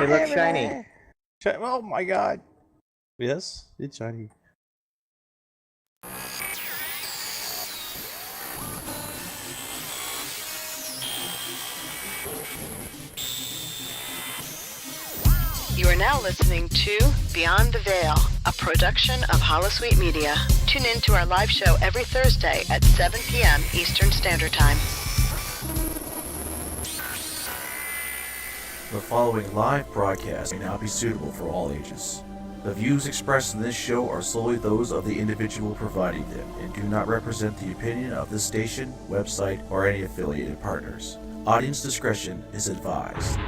It looks shiny. Oh my god. Yes, it's shiny. You are now listening to Beyond the Veil, a production of Holosuite Media. Tune in to our live show every Thursday at 7 p.m. Eastern Standard Time. The following live broadcast may not be suitable for all ages. The views expressed in this show are solely those of the individual providing them and do not represent the opinion of this station, website, or any affiliated partners. Audience discretion is advised.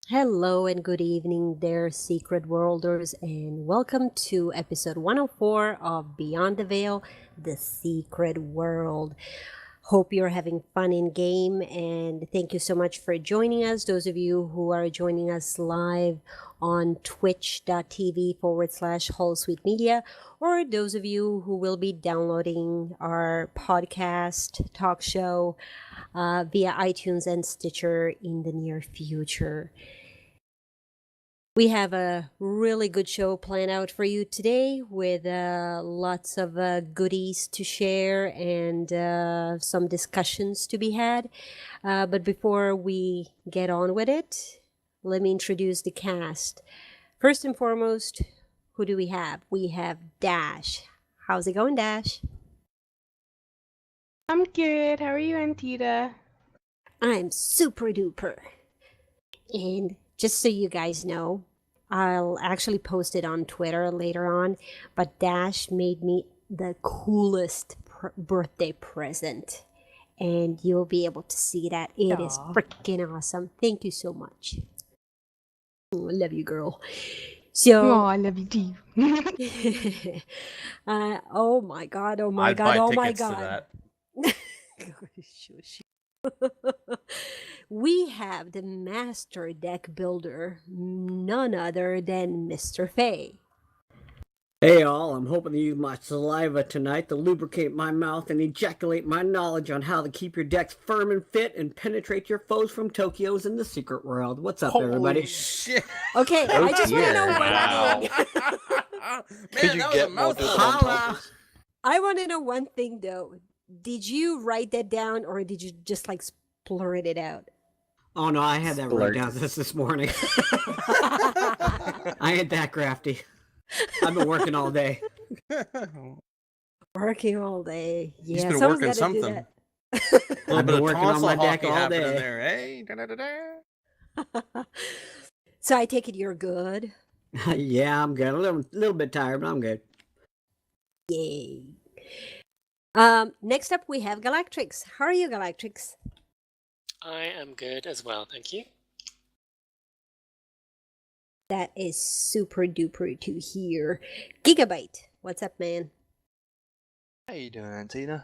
Hello and good evening there, Secret Worlders, and welcome to episode 104 of Beyond the Veil, The Secret World. Hope you're having fun in game, and thank you so much for joining us. Those of you who are joining us live on twitch.tv/Holosuite Media, or those of you who will be downloading our podcast talk show via iTunes and Stitcher in the near future. We have a really good show planned out for you today with lots of goodies to share and some discussions to be had. But before we get on with it, let me introduce the cast. First and foremost, who do we have? We have Dash. How's it going, Dash? I'm good. How are you, Antita? I'm super duper. And just so you guys know, I'll actually post it on Twitter later on, but Dash made me the coolest birthday present. And you'll be able to see that. It is freaking awesome. Thank you so much. Oh, I love you, girl. So, Oh, I love you too. oh my god, oh my I'd god, buy oh my tickets to god. that. Shush. We have the master deck builder, none other than Mr. Fay. Hey all, I'm hoping to use my saliva tonight to lubricate my mouth and ejaculate my knowledge on how to keep your decks firm and fit and penetrate your foes from Tokyo's in the secret world. What's up, everybody? Holy shit. Okay, I just want to know one Wow. thing. Man, that was a mouthful. Holla! I want to know one thing though. Did you write that down or did you just like blurt it out? Oh no, I had that written down this morning. I ain't that crafty. I've been working all day. Working all day. Yeah, He's been someone's working gotta do something. that. A I've little bit been of working on tonsil my deck hockey all happening day. there, eh? Da-da-da-da. So I take it you're good. Yeah, I'm good. A little bit tired, but I'm good. Yay. Next up we have Galactrix. How are you, Galactrix? I am good as well, thank you. That is super duper to hear. Gigabyte, what's up, man? How you doing, Antina?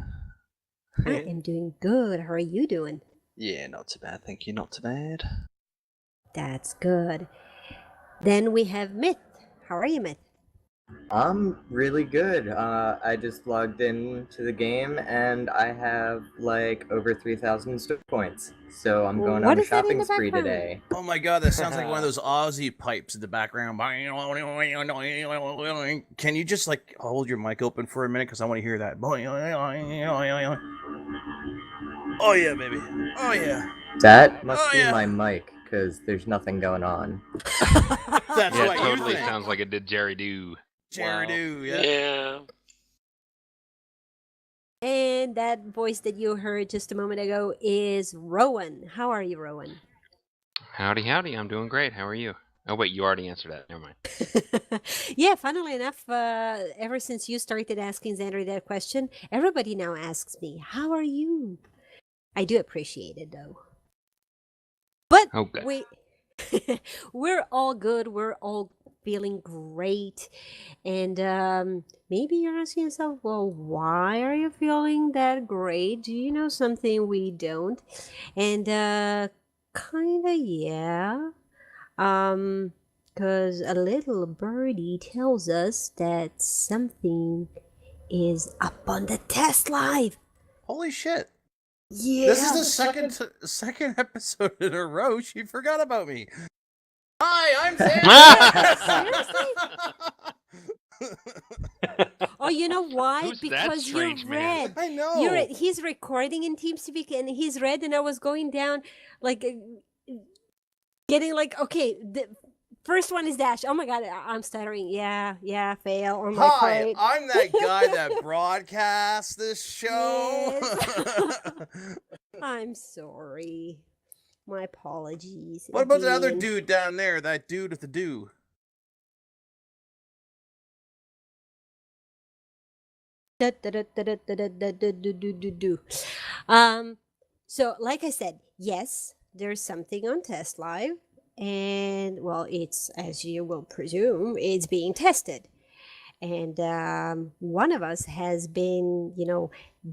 I am doing good. How are you doing? Yeah, not too bad, thank you. Not too bad. That's good. Then we have Myth. How are you, Myth? I'm really good. I just logged in to the game and I have like over 3,000 stoke points. So I'm going What on a is that in shopping the spree background? today. Oh my god, that sounds like one of those Aussie pipes in the background. Can you just like hold your mic open for a minute because I want to hear that? Oh yeah, baby. Oh yeah. That must Oh, be yeah. my mic, because there's nothing going on. That's Yeah, what it totally you think. sounds like it did Jerry Do. Gerudo, yeah. Yeah. And that voice that you heard just a moment ago is Rowan. How are you, Rowan? Howdy, howdy. I'm doing great. How are you? Oh, wait, you already answered that. Never mind. Yeah, funnily enough, ever since you started asking Xander that question, everybody now asks me, "How are you?" I do appreciate it, though. But Oh, good. we're all good. We're all feeling great. And maybe you're asking yourself, well, why are you feeling that great? Do you know something we don't? And kind of, yeah. Because a little birdie tells us that something is up on the test live. Holy shit. Yeah. This is the second episode in a row she forgot about me. Hi, I'm Xander. Oh, you know why? Who's that Because you're strange man? red. I know. He's recording in TeamSpeak and he's red, and I was going down, like, getting like, okay, the first one is Dash. Oh my god, I'm stuttering. Yeah, fail on my Hi, plate. I'm that guy that broadcasts this show. Yes. I'm sorry. My apologies. What about the other again. dude down there? That dude with the do? So like I said, yes, there's something on Test Live, and well, it's, as you will presume, it's being tested. And one of us has been,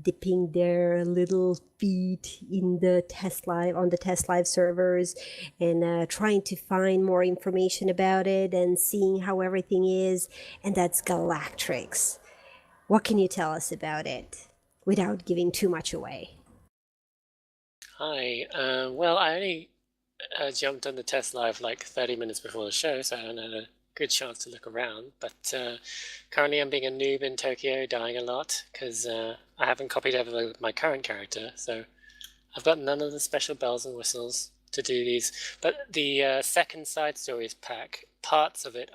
dipping their little feet in the Test Live, on the Test Live servers, and trying to find more information about it and seeing how everything is. And that's Galactrix. What can you tell us about it without giving too much away? Hi. Well, I only jumped on the test live like 30 minutes before the show, so I haven't had a good chance to look around. But currently I'm being a noob in Tokyo, dying a lot, because I haven't copied over my current character, so I've got none of the special bells and whistles to do these. But the second side stories pack, parts of it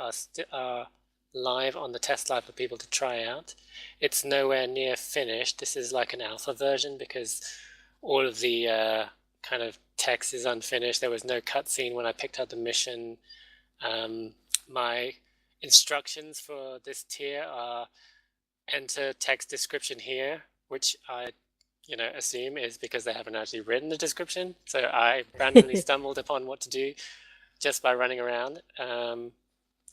are live on the test live for people to try out. It's nowhere near finished. This is like an alpha version because all of the kind of text is unfinished. There was no cutscene when I picked up the mission. My instructions for this tier are enter text description here, which I assume is because they haven't actually written the description. So I randomly stumbled upon what to do just by running around.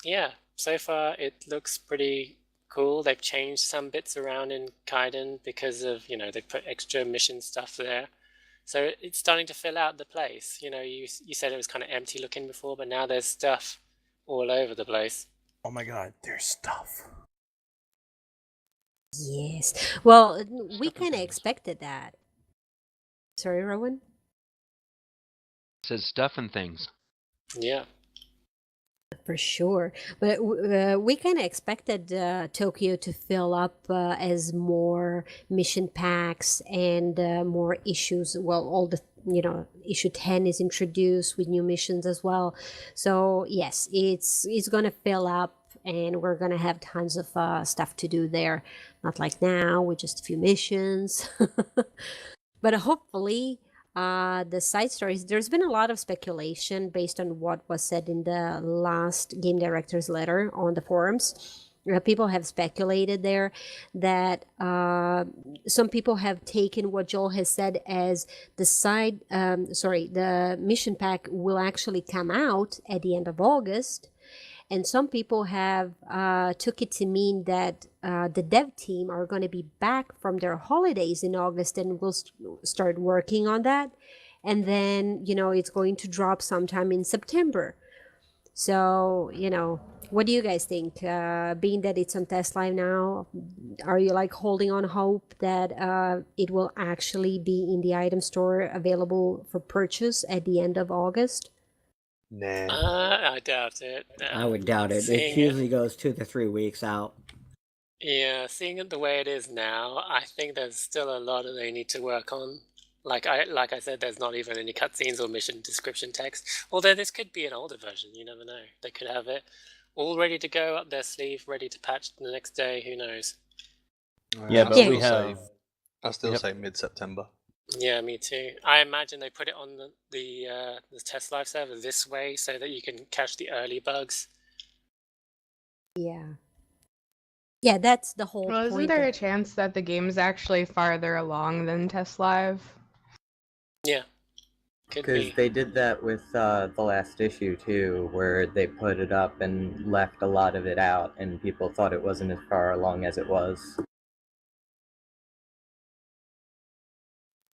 Yeah, so far it looks pretty cool. They've changed some bits around in Kaiden because of, they put extra mission stuff there. So it's starting to fill out the place. You said it was kind of empty looking before, but now there's stuff all over the place. Oh my god, there's stuff. Yes. Well, we kind of expected that. Sorry, Rowan? It says stuff and things. Yeah. For sure. But we kind of expected Tokyo to fill up as more mission packs and more issues. Well, all the, issue 10 is introduced with new missions as well. So, yes, it's going to fill up and we're going to have tons of stuff to do there. Not like now with just a few missions. But hopefully... the side stories, there's been a lot of speculation based on what was said in the last game director's letter on the forums. People have speculated there that some people have taken what Joel has said as the mission pack will actually come out at the end of August. And some people have took it to mean that the dev team are going to be back from their holidays in August and will start working on that. And then, it's going to drop sometime in September. So, what do you guys think? Being that it's on Test Live now, are you like holding on hope that it will actually be in the item store available for purchase at the end of August? Nah. I doubt it. I would doubt it. It usually goes 2 to 3 weeks out. Yeah, seeing it the way it is now, I think there's still a lot that they need to work on. Like I said, there's not even any cutscenes or mission description text. Although this could be an older version, you never know. They could have it all ready to go up their sleeve, ready to patch the next day. Who knows? Yeah, I but still we have. I still Yep. say mid-September. Yeah, me too. I imagine they put it on the test live server this way so that you can catch the early bugs. Yeah. Yeah, that's the whole Well, isn't point. there a Of, chance that the game's actually farther along than Test Live? Yeah, could Because be. they did that with the last issue too, where they put it up and left a lot of it out, and people thought it wasn't as far along as it was.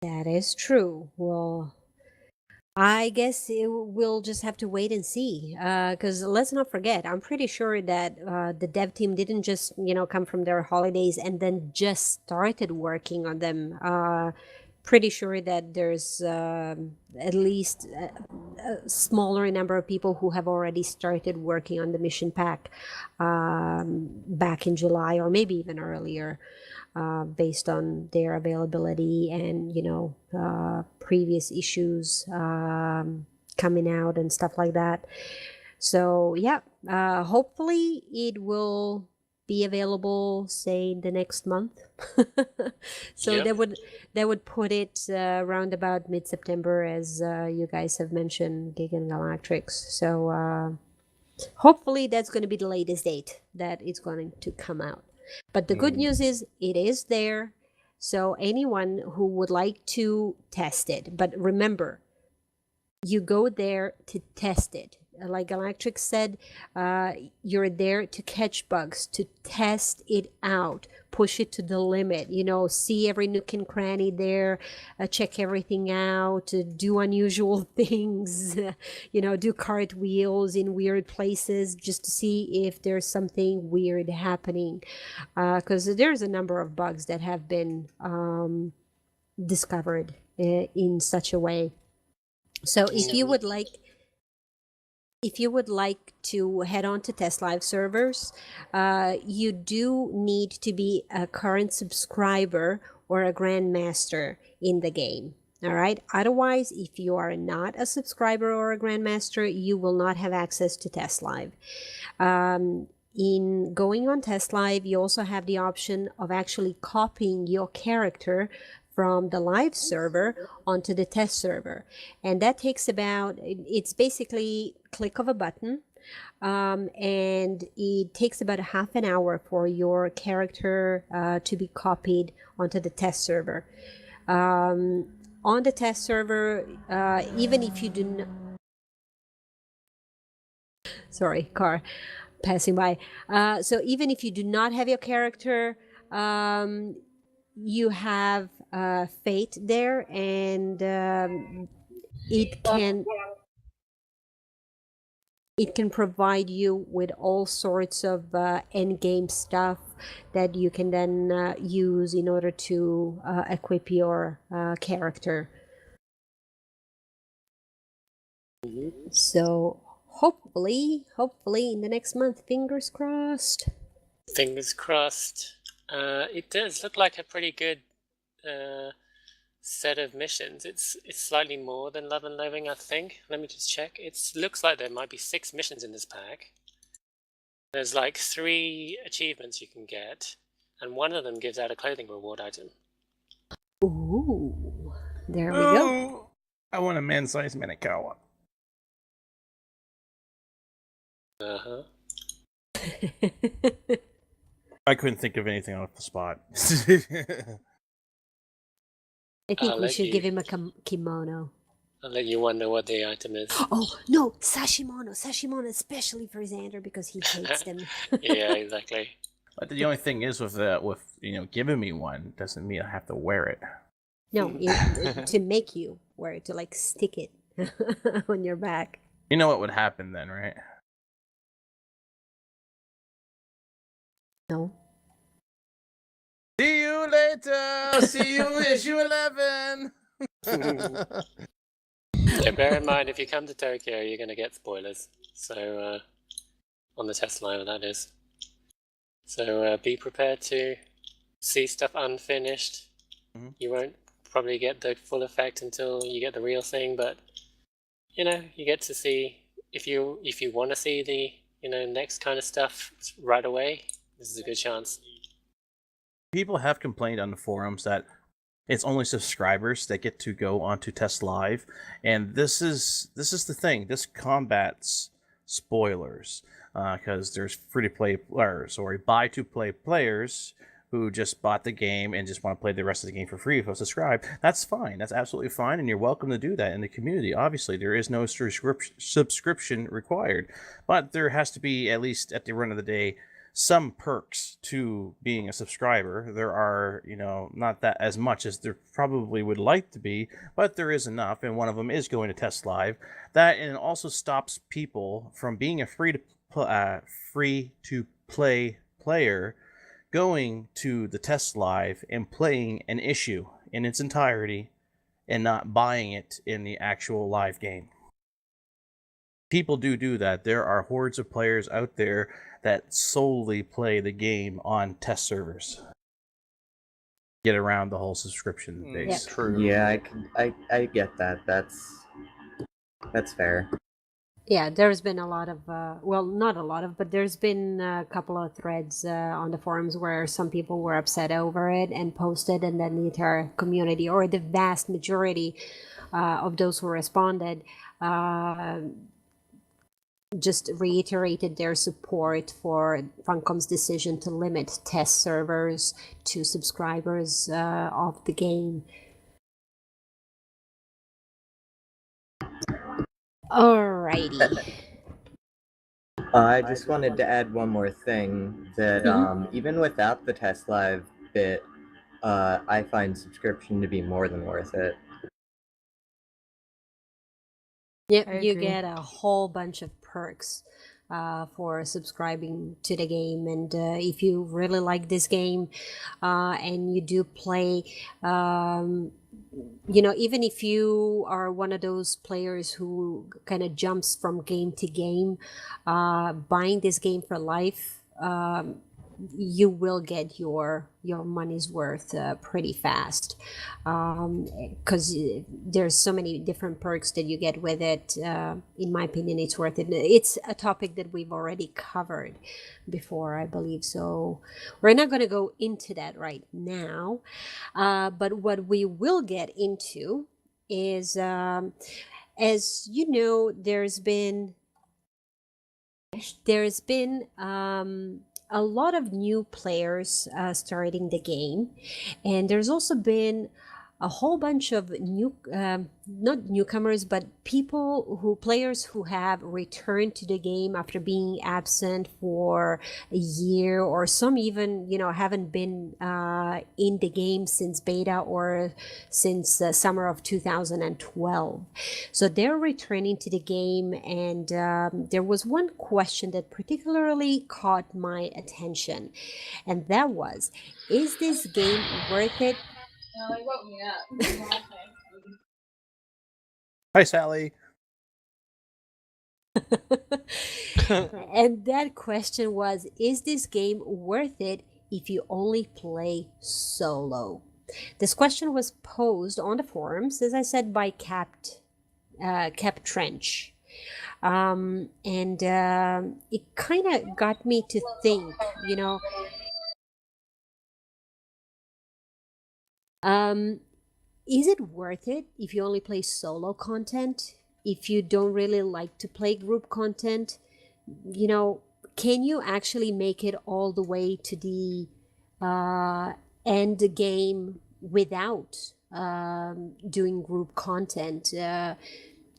that is true. Well, I guess we'll just have to wait and see. Because let's not forget, I'm pretty sure that the dev team didn't just, come from their holidays and then just started working on them. Pretty sure that there's at least a smaller number of people who have already started working on the mission pack back in July or maybe even earlier. Based on their availability and previous issues coming out and stuff like that. So yeah, hopefully it will be available, say, the next month. So Yep. that would put it around about mid-September, as you guys have mentioned, Gigan Galactrix. So hopefully that's going to be the latest date that it's going to come out. But the good news is it is there. So anyone who would like to test it, but remember, you go there to test it. Like Galactrix said, you're there to catch bugs, to test it out, push it to the limit, see every nook and cranny there, check everything out, do unusual things, do cartwheels in weird places just to see if there's something weird happening. Because there's a number of bugs that have been discovered in such a way. So if you would like to head on to Test Live servers, you do need to be a current subscriber or a grandmaster in the game. All right. Otherwise, if you are not a subscriber or a grandmaster, you will not have access to Test Live. In going on Test Live, you also have the option of actually copying your character from the live server onto the test server, and that takes it's basically click of a button, and it takes about half an hour for your character to be copied onto the test server. On the test server, even if you do not, sorry, car passing by. So even if you do not have your character, you have fate there, and it can provide you with all sorts of end game stuff that you can then use in order to equip your character. So hopefully in the next month, fingers crossed. Fingers crossed. It does look like a pretty good set of missions. It's slightly more than Love and Loathing, I think. Let me just check. It looks like there might be 6 missions in this pack. There's like 3 achievements you can get, and one of them gives out a clothing reward item. Ooh, there we go. I want a man-sized Manikawa. Uh-huh. I couldn't think of anything off the spot. I think I'll we let should you- give him a kimono. I'll let you wonder what the item is. Oh, no, sashimono, especially for Xander because he hates them. Yeah, exactly. But the only thing is with giving me one doesn't mean I have to wear it. No, to make you wear it, to like stick it on your back. You know what would happen then, right? No. See you later. See you issue 11. Yeah, bear in mind, if you come to Tokyo, you're going to get spoilers. So, on the test live, that is. So, be prepared to see stuff unfinished. Mm-hmm. You won't probably get the full effect until you get the real thing, but, you get to see, if you want to see the next kind of stuff right away, this is a good chance. People have complained on the forums that it's only subscribers that get to go onto Test Live, and this is the thing. This combats spoilers because there's free-to-play players or buy-to-play players who just bought the game and just want to play the rest of the game for free if you subscribe. That's fine. That's absolutely fine, and you're welcome to do that in the community. Obviously, there is no subscription required, but there has to be, at least at the end of the day, some perks to being a subscriber. There are, not that as much as there probably would like to be, but there is enough, and one of them is going to Test Live. That, and it also stops people from being a free-to-play player going to the Test Live and playing an issue in its entirety and not buying it in the actual live game. People do that. There are hordes of players out there that solely play the game on test servers. Get around the whole subscription base. True. Yeah, I get that. That's fair. Yeah, there's been a lot of, not a lot of, but there's been a couple of threads on the forums where some people were upset over it and posted, and then the entire community, or the vast majority of those who responded, just reiterated their support for Funcom's decision to limit test servers to subscribers of the game. Alrighty. I just wanted to add one more thing, that even without the Test Live bit, I find subscription to be more than worth it. Yep, you get a whole bunch of perks for subscribing to the game, and if you really like this game and you do play, even if you are one of those players who kind of jumps from game to game, buying this game for life, you will get your money's worth pretty fast, because there's so many different perks that you get with it. In my opinion, it's worth it. It's a topic that we've already covered before, I believe, so we're not going to go into that right now, but what we will get into is, as you know, there's been a lot of new players starting the game, and there's also been a whole bunch of not newcomers, but players who have returned to the game after being absent for a year, or some even haven't been in the game since beta or since summer of 2012. So they're returning to the game, and there was one question that particularly caught my attention, and that was, is this game worth it? No, they woke me up. Hi, Sally. And that question was, is this game worth it if you only play solo? This question was posed on the forums, as I said, by Cap Trench. And it kind of got me to think, is it worth it if you only play solo content? If you don't really like to play group content, can you actually make it all the way to the end game without doing group content?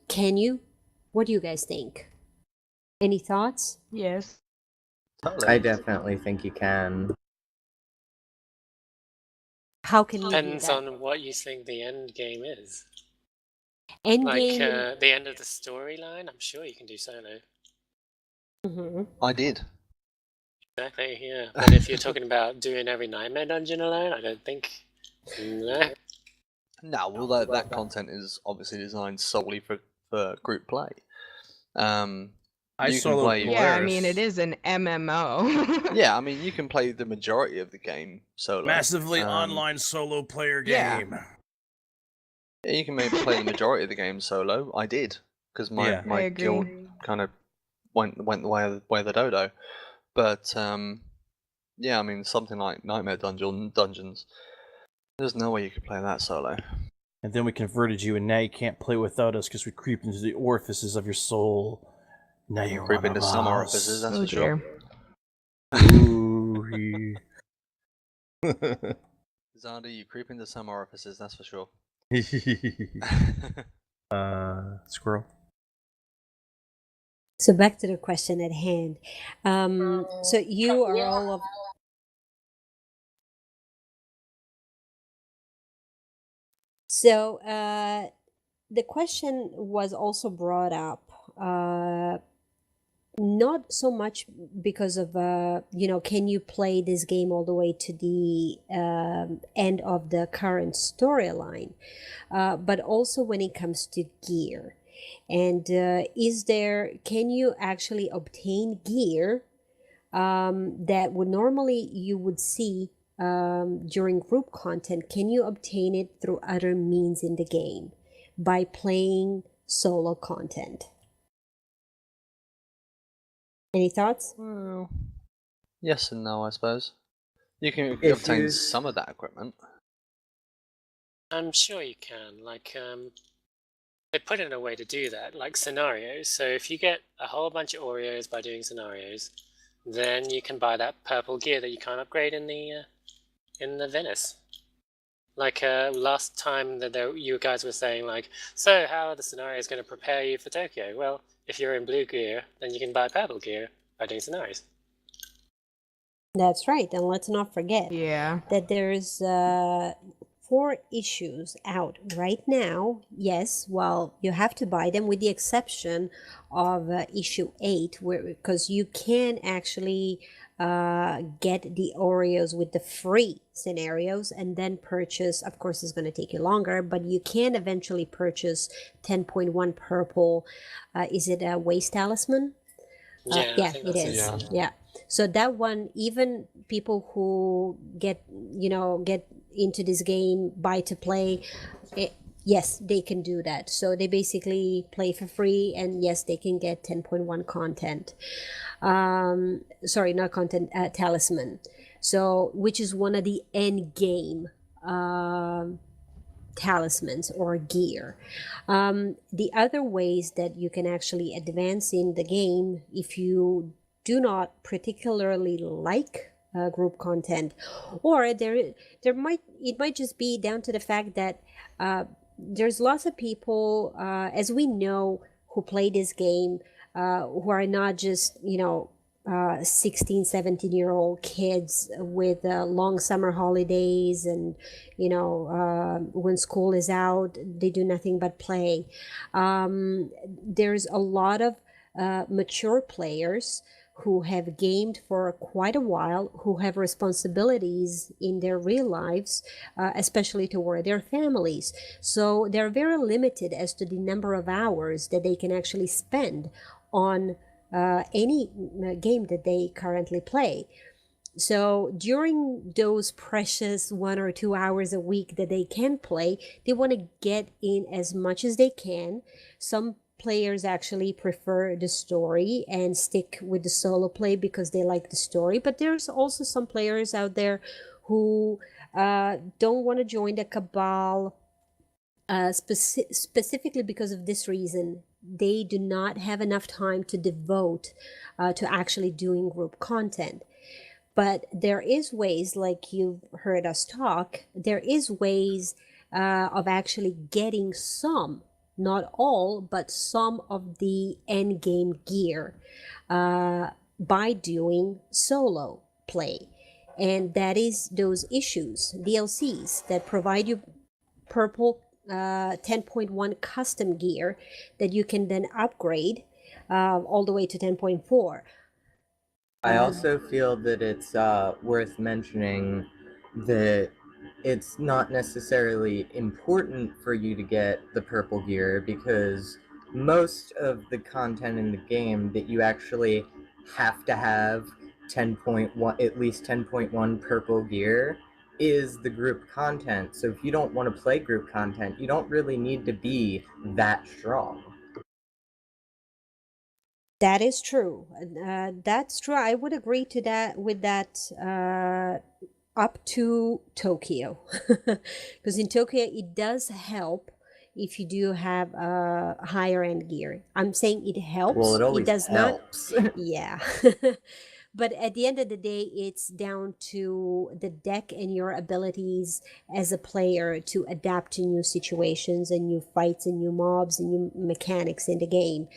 Can you? What do you guys think? Any thoughts? Yes. I definitely think you can. How can you Depends do that? on what you think the end game is. End Like game. the end of the storyline, I'm sure you can do solo. I did. Exactly, yeah. But if you're talking about doing every Nightmare Dungeon alone, I don't think. No. No, well, that content is obviously designed solely for group play. I You can solo play- Yeah, I players. mean, it is an MMO. Yeah, I mean, you can play the majority of the game solo. Massively Um, online solo player Yeah. game. Yeah, you can maybe play the majority of the game solo. I did, because Yeah. I my agree. guild kind of went the way of the dodo. But yeah, I mean something like Nightmare Dungeons. There's no way you could play that solo. And then we converted you, and now you can't play without us because we creep into the orifices of your soul. Now you're Creep one into of some us. orifices, that's Oh for sure. Ooh. Zardy, you creep into some orifices, that's for sure. Squirrel. So back to the question at hand. So you are all of. So the question was also brought up, not so much because of can you play this game all the way to the end of the current storyline, but also when it comes to gear. And can you actually obtain gear that would normally you would see during group content? Can you obtain it through other means in the game by playing solo content? Any thoughts? Well, yes and no, I suppose. You can If obtain you- some of that equipment. I'm sure you can. Like, they put in a way to do that, like scenarios. So if you get a whole bunch of Oreos by doing scenarios, then you can buy that purple gear that you can't upgrade in the Venice. Like last time that you guys were saying, like, so how are the scenarios going to prepare you for Tokyo? Well, if you're in blue gear, then you can buy purple gear by doing scenarios. That's right, and let's not forget Yeah. that there's 4 issues out right now. Yes, well, you have to buy them with the exception of issue 8, because you can actually get the Oreos with the free scenarios and then purchase. Of course, it's going to take you longer, but you can eventually purchase 10.1 purple. Is it a Waste Talisman? Yeah, I Yeah, think it that's is. it. Yeah. So that one, even people who get into this game buy to play, yes, they can do that. So they basically play for free, and yes, they can get 10.1 content. Sorry, not content, talisman. So, which is one of the end game talismans or gear. The other ways that you can actually advance in the game, if you do not particularly like group content, or it might just be down to the fact that there's lots of people, as we know, who play this game, who are not just 16, 17-year-old kids with long summer holidays, and when school is out, they do nothing but play. There's a lot of mature players who have gamed for quite a while, who have responsibilities in their real lives, especially toward their families. So they're very limited as to the number of hours that they can actually spend on any game that they currently play. So during those precious 1 or 2 hours a week that they can play, they want to get in as much as they can. Some players actually prefer the story and stick with the solo play because they like the story, but there's also some players out there who don't want to join the cabal specifically because of this reason. They do not have enough time to devote to actually doing group content. But there is ways, like you've heard us talk, there is ways of actually getting some, not all, but some of the end game gear by doing solo play. And that is those issues, DLCs, that provide you purple 10.1 custom gear that you can then upgrade all the way to 10.4. I also feel that it's worth mentioning that it's not necessarily important for you to get the purple gear, because most of the content in the game that you actually have to have 10.1, at least 10.1 purple gear, is the group content. So if you don't want to play group content, you don't really need to be that strong. That is true. That's true. I would agree to that with that up to Tokyo. Because in Tokyo it does help if you do have a higher end gear. I'm saying it helps. Well, it always does not. helps. Yeah. But at the end of the day, it's down to the deck and your abilities as a player to adapt to new situations and new fights and new mobs and new mechanics in the game.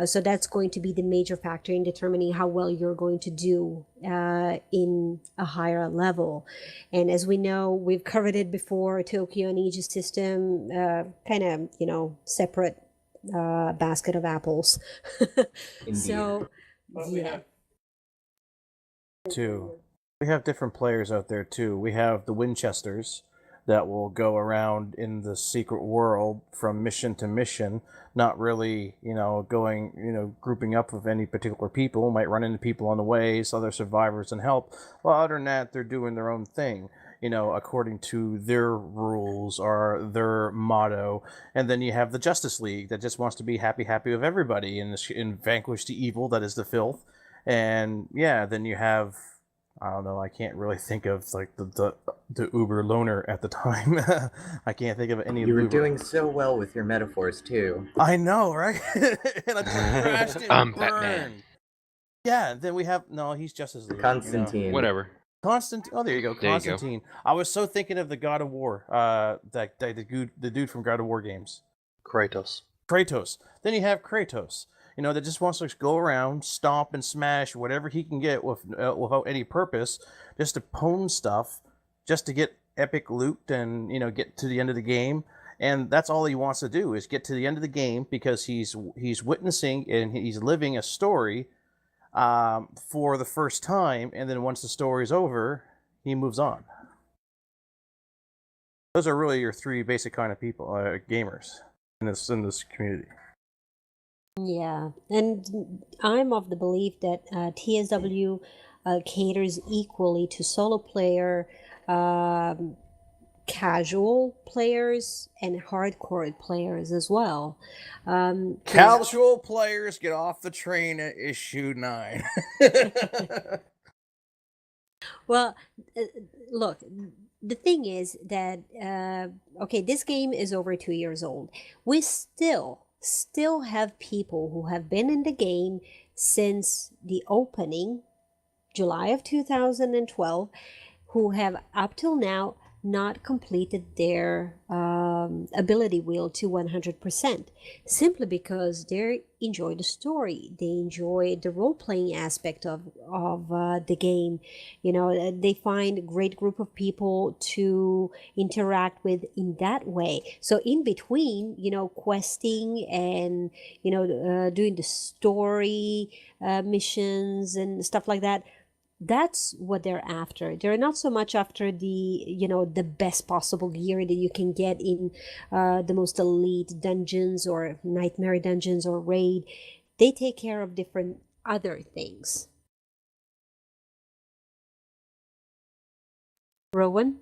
So that's going to be the major factor in determining how well you're going to do in a higher level. And as we know, we've covered it before, Tokyo and Aegis system, kind of, separate basket of apples. So, yeah. Too. We have different players out there too. We have the Winchesters that will go around in the secret world from mission to mission, not really, going, grouping up with any particular people. Might run into people on the way, other survivors, and help. Well, other than that, they're doing their own thing, according to their rules or their motto. And then you have the Justice League that just wants to be happy with everybody and vanquish the evil that is the filth. And yeah, then you have, I don't know, I can't really think of like the Uber loner at the time. I can't think of any. You were Uber. doing so well with your metaphors too. I know, right? And I crashed and burned. Batman. Yeah, then we have he's Justice League. Constantine. Whatever. Constantine. Oh, there you go, There you go. Constantine. I was so thinking of the God of War, the dude from God of War games. Kratos. Then you have Kratos. That just wants to go around, stomp and smash whatever he can get without any purpose, just to pwn stuff, just to get epic loot and, get to the end of the game. And that's all he wants to do is get to the end of the game because he's witnessing and he's living a story for the first time. And then once the story's over, he moves on. Those are really your three basic kind of people, gamers in this community. Yeah, and I'm of the belief that TSW caters equally to solo player, casual players, and hardcore players as well. 'Cause- Casual players get off the train at issue 9. Well, look, the thing is that okay, this game is over 2 years old. We still have people who have been in the game since the opening, July of 2012, who have up till now not completed their ability wheel to 100%, simply because they enjoy the story, they enjoy the role-playing aspect of the game. They find a great group of people to interact with in that way. So in between, questing and doing the story missions and stuff like that, that's what they're after. They're not so much after the best possible gear that you can get in the most elite dungeons or nightmare dungeons or raid. They take care of different other things. Rowan?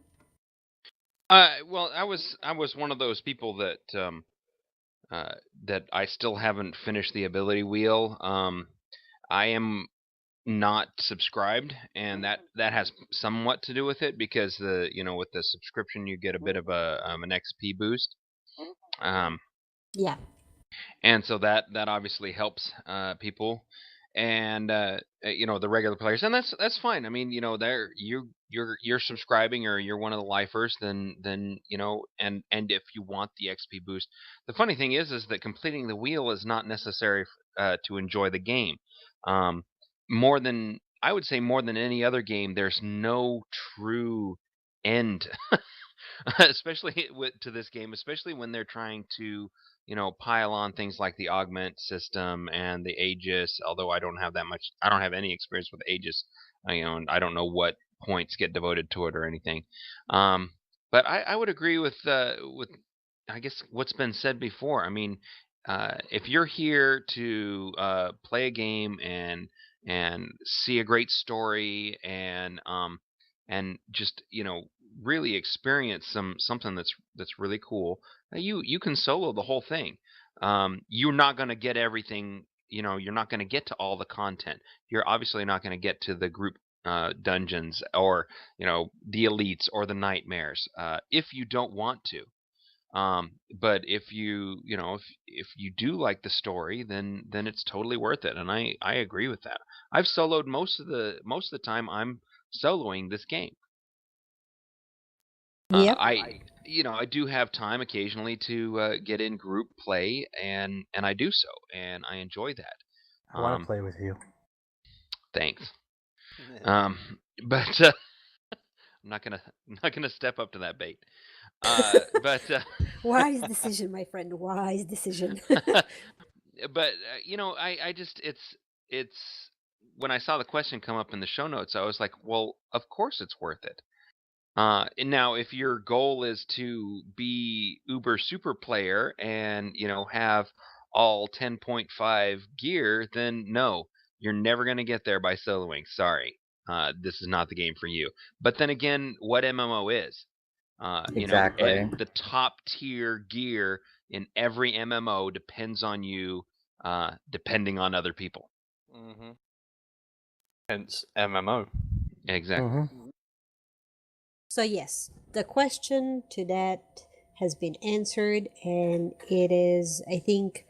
Well, I was one of those people that that I still haven't finished the ability wheel. I am not subscribed, and that has somewhat to do with it because with the subscription you get a bit of an XP boost. Yeah. And so that obviously helps people, and the regular players, and that's fine. I mean, there you're subscribing or you're one of the lifers, then and if you want the XP boost, the funny thing is that completing the wheel is not necessary to enjoy the game. I would say more than any other game, there's no true end, especially to this game, especially when they're trying to, pile on things like the augment system and the Aegis. Although I don't have any experience with Aegis, and I don't know what points get devoted to it or anything. But I would agree with I guess what's been said before. I mean, if you're here to play a game and see a great story and just really experience something that's really cool, you can solo the whole thing. You're not going to get everything you're not going to get to all the content. You're obviously not going to get to the group dungeons, or the elites or the nightmares, if you don't want to. But if if you do like the story, then it's totally worth it, and I agree with that. I've soloed most of the time. I'm soloing this game. Yep. I do have time occasionally to get in group play, and I do so, and I enjoy that. I want to play with you. Thanks. Yeah. But I'm not gonna step up to that bait. But Wise decision, my friend. Wise decision. but I just it's when I saw the question come up in the show notes, I was like, well, of course it's worth it. And now, if your goal is to be uber super player and have all 10.5 gear, then no, you're never going to get there by soloing. Sorry, this is not the game for you. But then again, what MMO is? Exactly. The top tier gear in every MMO depends on you, depending on other people. Mm-hmm. Hence MMO. Exactly. So yes, the question to that has been answered, and it is, I think,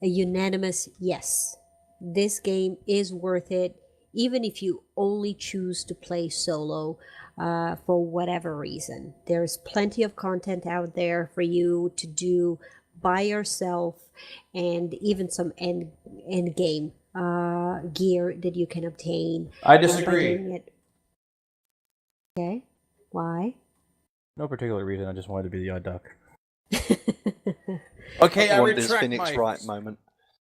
a unanimous yes. This game is worth it, even if you only choose to play solo for whatever reason. There's plenty of content out there for you to do by yourself, and even some end game gear that you can obtain. I by disagree. doing it. Okay. Why? No particular reason. I just wanted to be the odd duck. Okay, I You wanted his retract Phoenix my... Wright moment.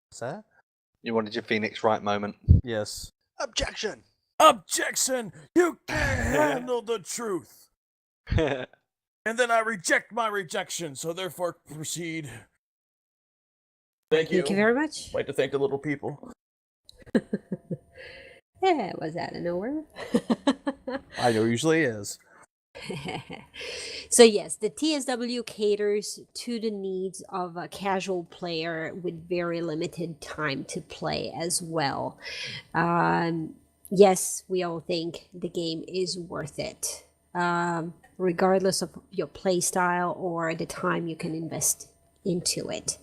What's that? You wanted your Phoenix Wright moment. Yes. Objection! Objection! You can't handle the truth! And then I reject my rejection, so therefore proceed. Thank you. Thank you very much. I'd like to thank the little people. Yeah, was out of nowhere. I know usually is. So yes, the TSW caters to the needs of a casual player with very limited time to play as well. Yes, we all think the game is worth it, regardless of your play style or the time you can invest into it.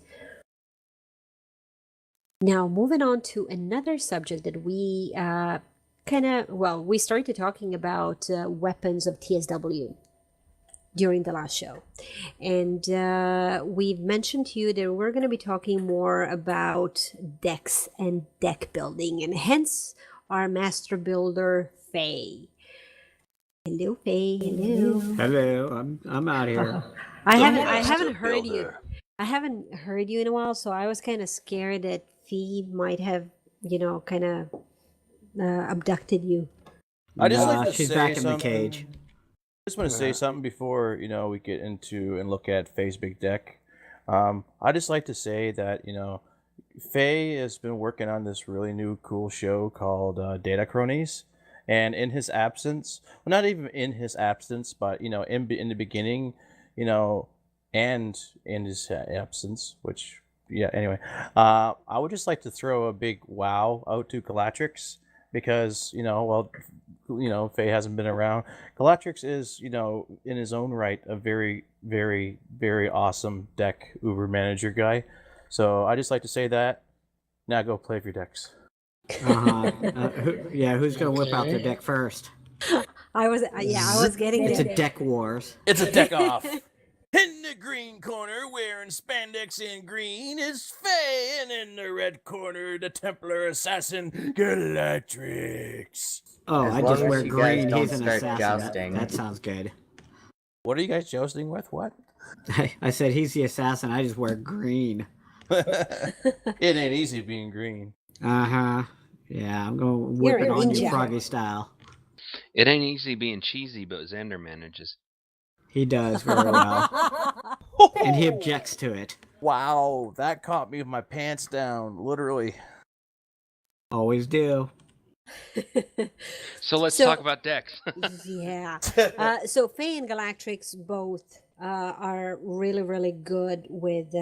Now, moving on to another subject that we we started talking about weapons of TSW during the last show. And we've mentioned to you that we're going to be talking more about decks and deck building, and hence our master builder, Faye. Hello, Faye. Hello. Hello, I'm out here. I haven't heard you. I haven't heard you in a while, so I was kind of scared that Fee might have, kind of abducted you. I just like to she's say back in the something. cage. I just want to say something before we get into and look at Faye's big deck. I just like to say that Faye has been working on this really new cool show called Data Cronies, and in his absence, well, not even in his absence, but in the beginning, and in his absence, which anyway, I would just like to throw a big wow out to Galatrix, because Faye hasn't been around. Galatrix is in his own right a very, very, very awesome deck uber manager guy. So I just like to say that. Now go play with your decks. Who's gonna whip out their deck first? I was getting It's there. a deck wars. It's a deck off. In the green corner, wearing spandex in green, is Faye, and in the red corner, the Templar assassin, Galatrix. Oh, As I long just as wear you guys green. don't He's an start assassin. jousting. That sounds good. What are you guys jousting with? What? I said he's the assassin. I just wear green. It ain't easy being green. Yeah, I'm going to whip You're it a on you, ninja. Froggy style. It ain't easy being cheesy, but Xander manages. He does very well, and he objects to it. Wow, that caught me with my pants down, literally. Always do. So let's talk about decks. Yeah. So Faye and Galatrix both are really, really good with,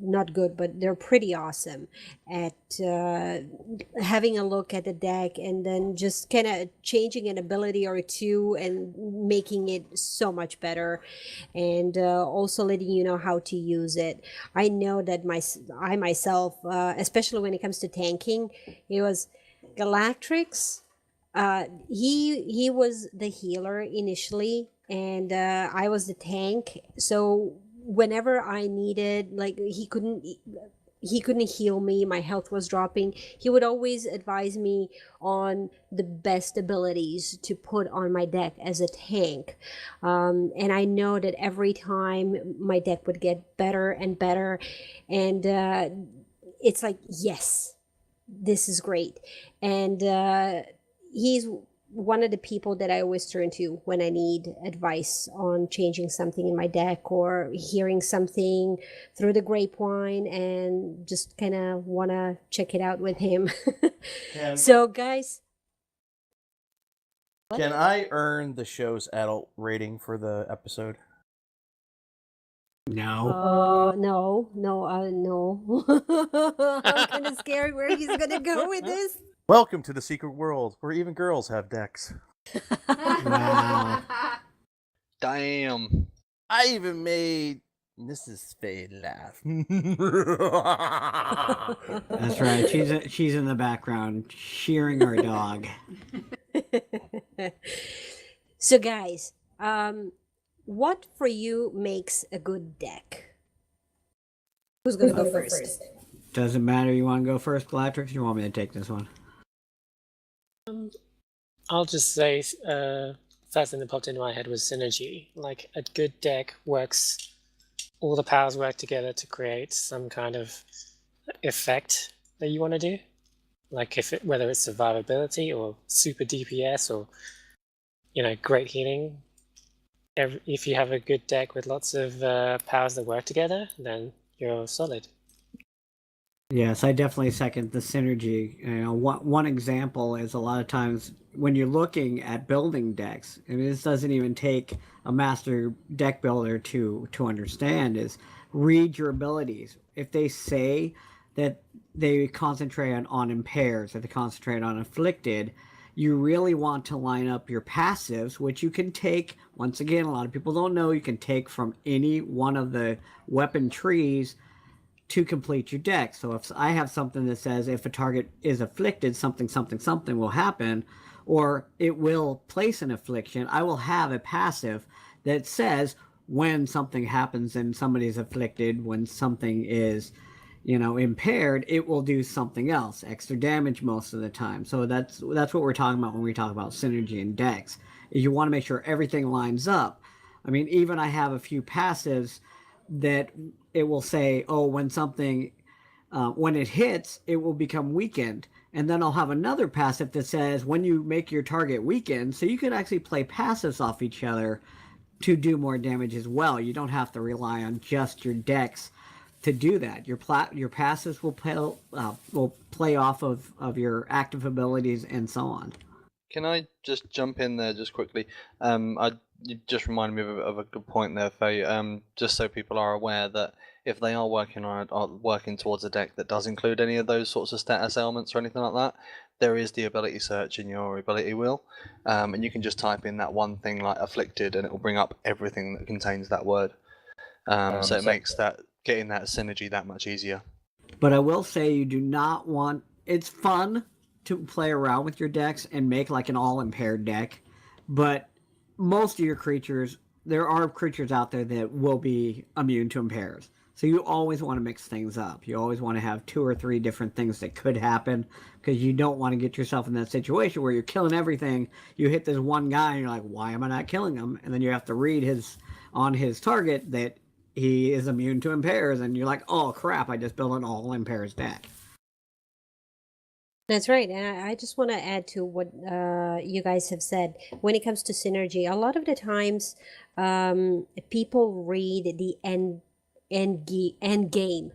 not good, but they're pretty awesome at having a look at the deck and then just kind of changing an ability or two and making it so much better, and also letting you know how to use it. I know that I myself, especially when it comes to tanking, it was Galactrix. He was the healer initially, and I was the tank. So whenever I needed, like, he couldn't heal me, my health was dropping, he would always advise me on the best abilities to put on my deck as a tank. And I know that every time my deck would get better and better, and it's like, yes, this is great. And he's one of the people that I always turn to when I need advice on changing something in my deck or hearing something through the grapevine and just kind of want to check it out with him. So, guys. Can I earn the show's adult rating for the episode? No. No. I'm kind of scared where he's going to go with this. Welcome to the secret world where even girls have decks. Wow. Damn. I even made Mrs. Spade laugh. That's right. She's in the background shearing our dog. So, guys, what for you makes a good deck? Who's going to go first? Doesn't matter. You want to go first, Galactrix? Or you want me to take this one? I'll just say, first thing that popped into my head was synergy. Like, a good deck works, all the powers work together to create some kind of effect that you want to do. Like, whether it's survivability or super DPS or, great healing. If you have a good deck with lots of powers that work together, then you're solid. Yes, I definitely second the synergy. One example is a lot of times when you're looking at building decks, and this doesn't even take a master deck builder to understand, is read your abilities. If they say that they concentrate on impairs, or they concentrate on afflicted, you really want to line up your passives, which you can take, once again, a lot of people don't know, you can take from any one of the weapon trees to complete your deck. So if I have something that says if a target is afflicted, something will happen, or it will place an affliction, I will have a passive that says when something happens and somebody's afflicted, when something is, impaired, it will do something else, extra damage most of the time. So that's what we're talking about when we talk about synergy in decks. You want to make sure everything lines up. I mean, even I have a few passives that it will say, oh, when something, when it hits, it will become weakened. And then I'll have another passive that says when you make your target weakened, so you can actually play passives off each other to do more damage as well. You don't have to rely on just your decks to do that. Your passives will play off of your active abilities and so on. Can I just jump in there just quickly? You just reminded me of a good point there, Faye. Just so people are aware that if they are working towards a deck that does include any of those sorts of status elements or anything like that, there is the ability search in your ability wheel, and you can just type in that one thing like afflicted, and it will bring up everything that contains that word. So it makes that getting that synergy that much easier. But I will say you do not want. It's fun to play around with your decks and make like an all impaired deck, but most of your creatures, there are creatures out there that will be immune to impairs. So you always want to mix things up. You always want to have 2 or 3 different things that could happen, because you don't want to get yourself in that situation where you're killing everything. You hit this one guy and you're like, why am I not killing him? And then you have to read on his target that he is immune to impairs, and you're like, oh crap, I just built an all impairs deck. That's right. And I just want to add to what you guys have said. When it comes to synergy, a lot of the times people read the end game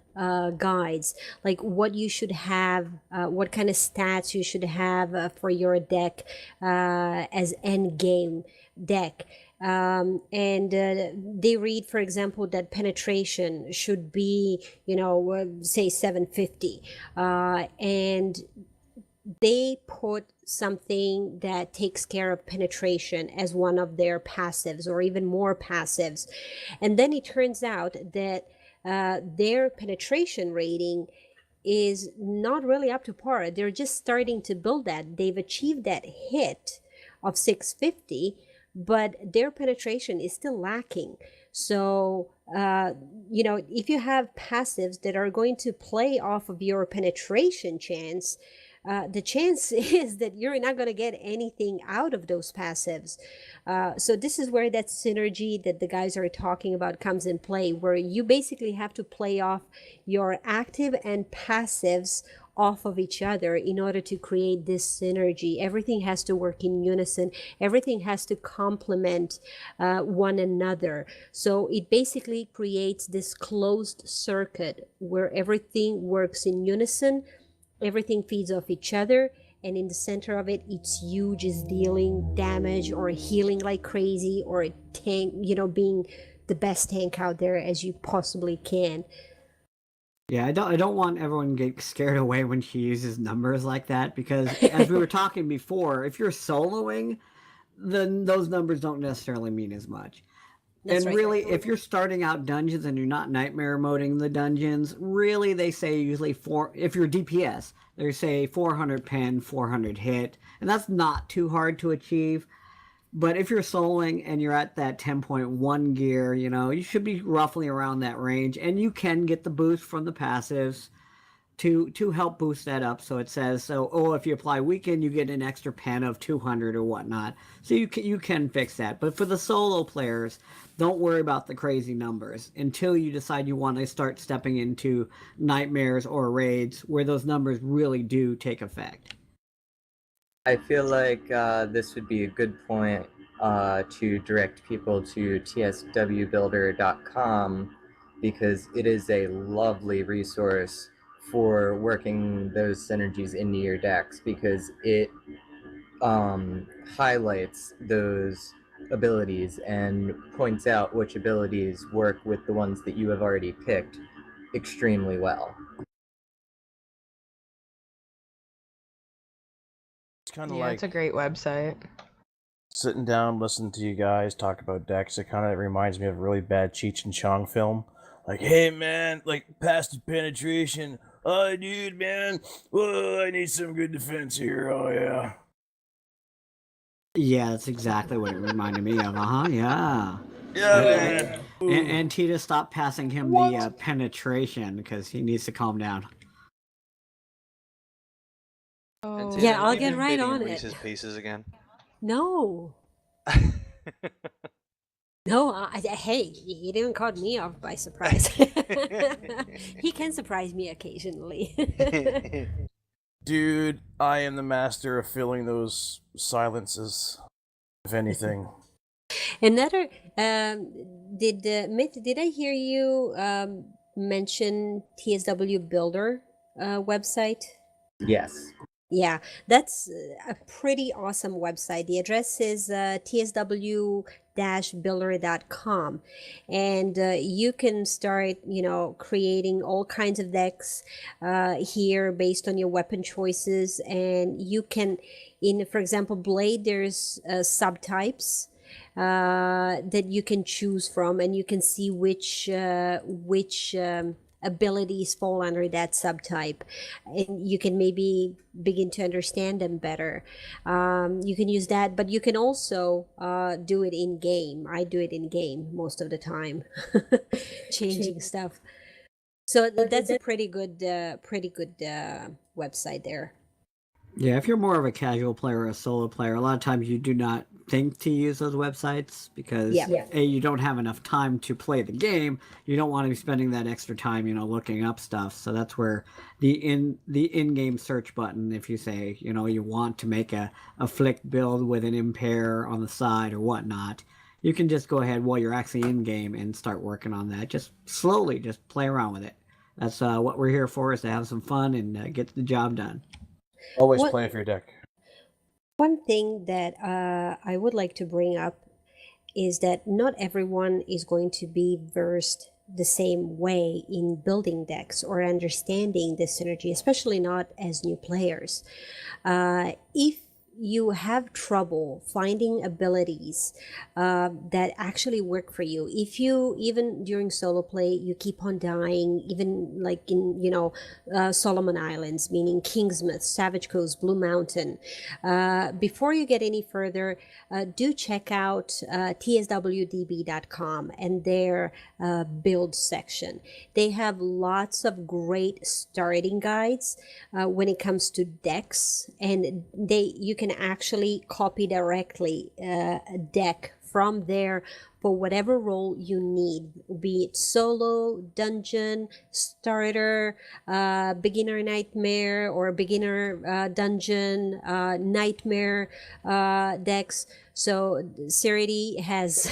guides, like what you should have, what kind of stats you should have for your deck as end game deck. And they read, for example, that penetration should be, say 750, and they put something that takes care of penetration as one of their passives or even more passives. And then it turns out that their penetration rating is not really up to par. They're just starting to build that. They've achieved that hit of 650, but their penetration is still lacking. So, if you have passives that are going to play off of your penetration chance, the chance is that you're not going to get anything out of those passives. So this is where that synergy that the guys are talking about comes in play, where you basically have to play off your active and passives off of each other in order to create this synergy. Everything has to work in unison. Everything has to complement one another. So it basically creates this closed circuit where everything works in unison. Everything feeds off each other, and in the center of it, it's you just dealing damage or healing like crazy, or tank, being the best tank out there as you possibly can. Yeah, I don't want everyone to get scared away when she uses numbers like that, because as we were talking before, if you're soloing, then those numbers don't necessarily mean as much. That's and right. really, if you're starting out dungeons and you're not nightmare moding the dungeons, really they say usually if you're DPS, they say 400 pen, 400 hit, and that's not too hard to achieve. But if you're soloing and you're at that 10.1 gear, you should be roughly around that range, and you can get the boost from the passives to help boost that up. So it says, if you apply weaken, you get an extra pen of 200 or whatnot. So you can fix that. But for the solo players, don't worry about the crazy numbers until you decide you want to start stepping into nightmares or raids where those numbers really do take effect. I feel like this would be a good point to direct people to tswbuilder.com, because it is a lovely resource for working those synergies into your decks, because it highlights those abilities and points out which abilities work with the ones that you have already picked extremely well. It's kind of Yeah, like it's a great website. sitting down, listening to you guys talk about decks. It kind of reminds me of a really bad Cheech and Chong film. Like, hey man, like passive penetration. Oh, dude, man. Whoa, I need some good defense here. Oh yeah. Yeah, that's exactly what it reminded me of. Yeah. Yeah, man. And Tita, stop passing him the penetration, because he needs to calm down. Oh. Yeah, I'll Have you get been right bidding on it. Reese's Pieces again? No. No, hey, he didn't caught me off by surprise. He can surprise me occasionally. Dude, I am the master of filling those silences, if anything. Another, Myth, did I hear you mention TSW Builder website? Yes. Yeah, that's a pretty awesome website. The address is tsw-builder.com, and you can start, creating all kinds of decks here based on your weapon choices, and you can, for example, Blade, there's subtypes that you can choose from, and you can see which abilities fall under that subtype, and you can maybe begin to understand them better. You can use that, but you can also do it in game. I do it in game most of the time, changing stuff. So that's a pretty good website there. Yeah, if you're more of a casual player or a solo player, a lot of times you do not think to use those websites because A, you don't have enough time to play the game. You don't want to be spending that extra time, looking up stuff. So that's where the in-game search button, if you say, you want to make a flick build with an impair on the side or whatnot, you can just go ahead while you're actually in game and start working on that. Just slowly, just play around with it. That's what we're here for, is to have some fun and get the job done. Always playing for your deck. One thing that I would like to bring up is that not everyone is going to be versed the same way in building decks or understanding the synergy, especially not as new players. If you have trouble finding abilities that actually work for you, if you, even during solo play, you keep on dying, even like in Solomon Islands, meaning Kingsmouth, Savage Coast, Blue Mountain, before you get any further, do check out tswdb.com and their build section. They have lots of great starting guides when it comes to decks, and you can actually copy directly a deck from there for whatever role you need, be it solo, dungeon, starter, beginner nightmare, or beginner dungeon, nightmare decks. So Cerity has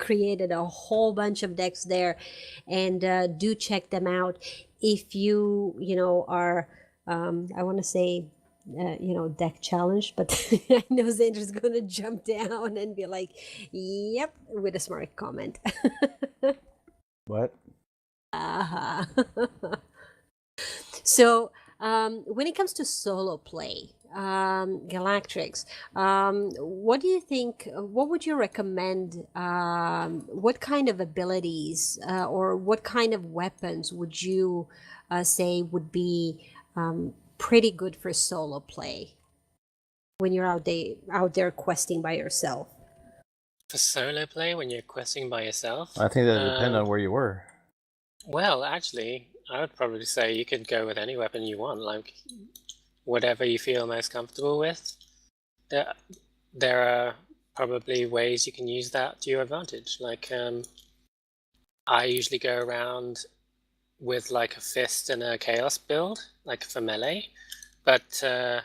created a whole bunch of decks there, and do check them out if you are I want to say deck challenged, but I know Xander's gonna jump down and be like, yep, with a smart comment. What? Uh-huh. So when it comes to solo play, Galactrix, what do you think, what would you recommend, what kind of abilities or what kind of weapons would you say would be pretty good for solo play when you're out there questing by yourself? For solo play, when you're questing by yourself? I think that would depend on where you were. Well, actually, I would probably say you could go with any weapon you want, like whatever you feel most comfortable with. There are probably ways you can use that to your advantage. Like, I usually go around with like a fist and a chaos build, like for melee, but I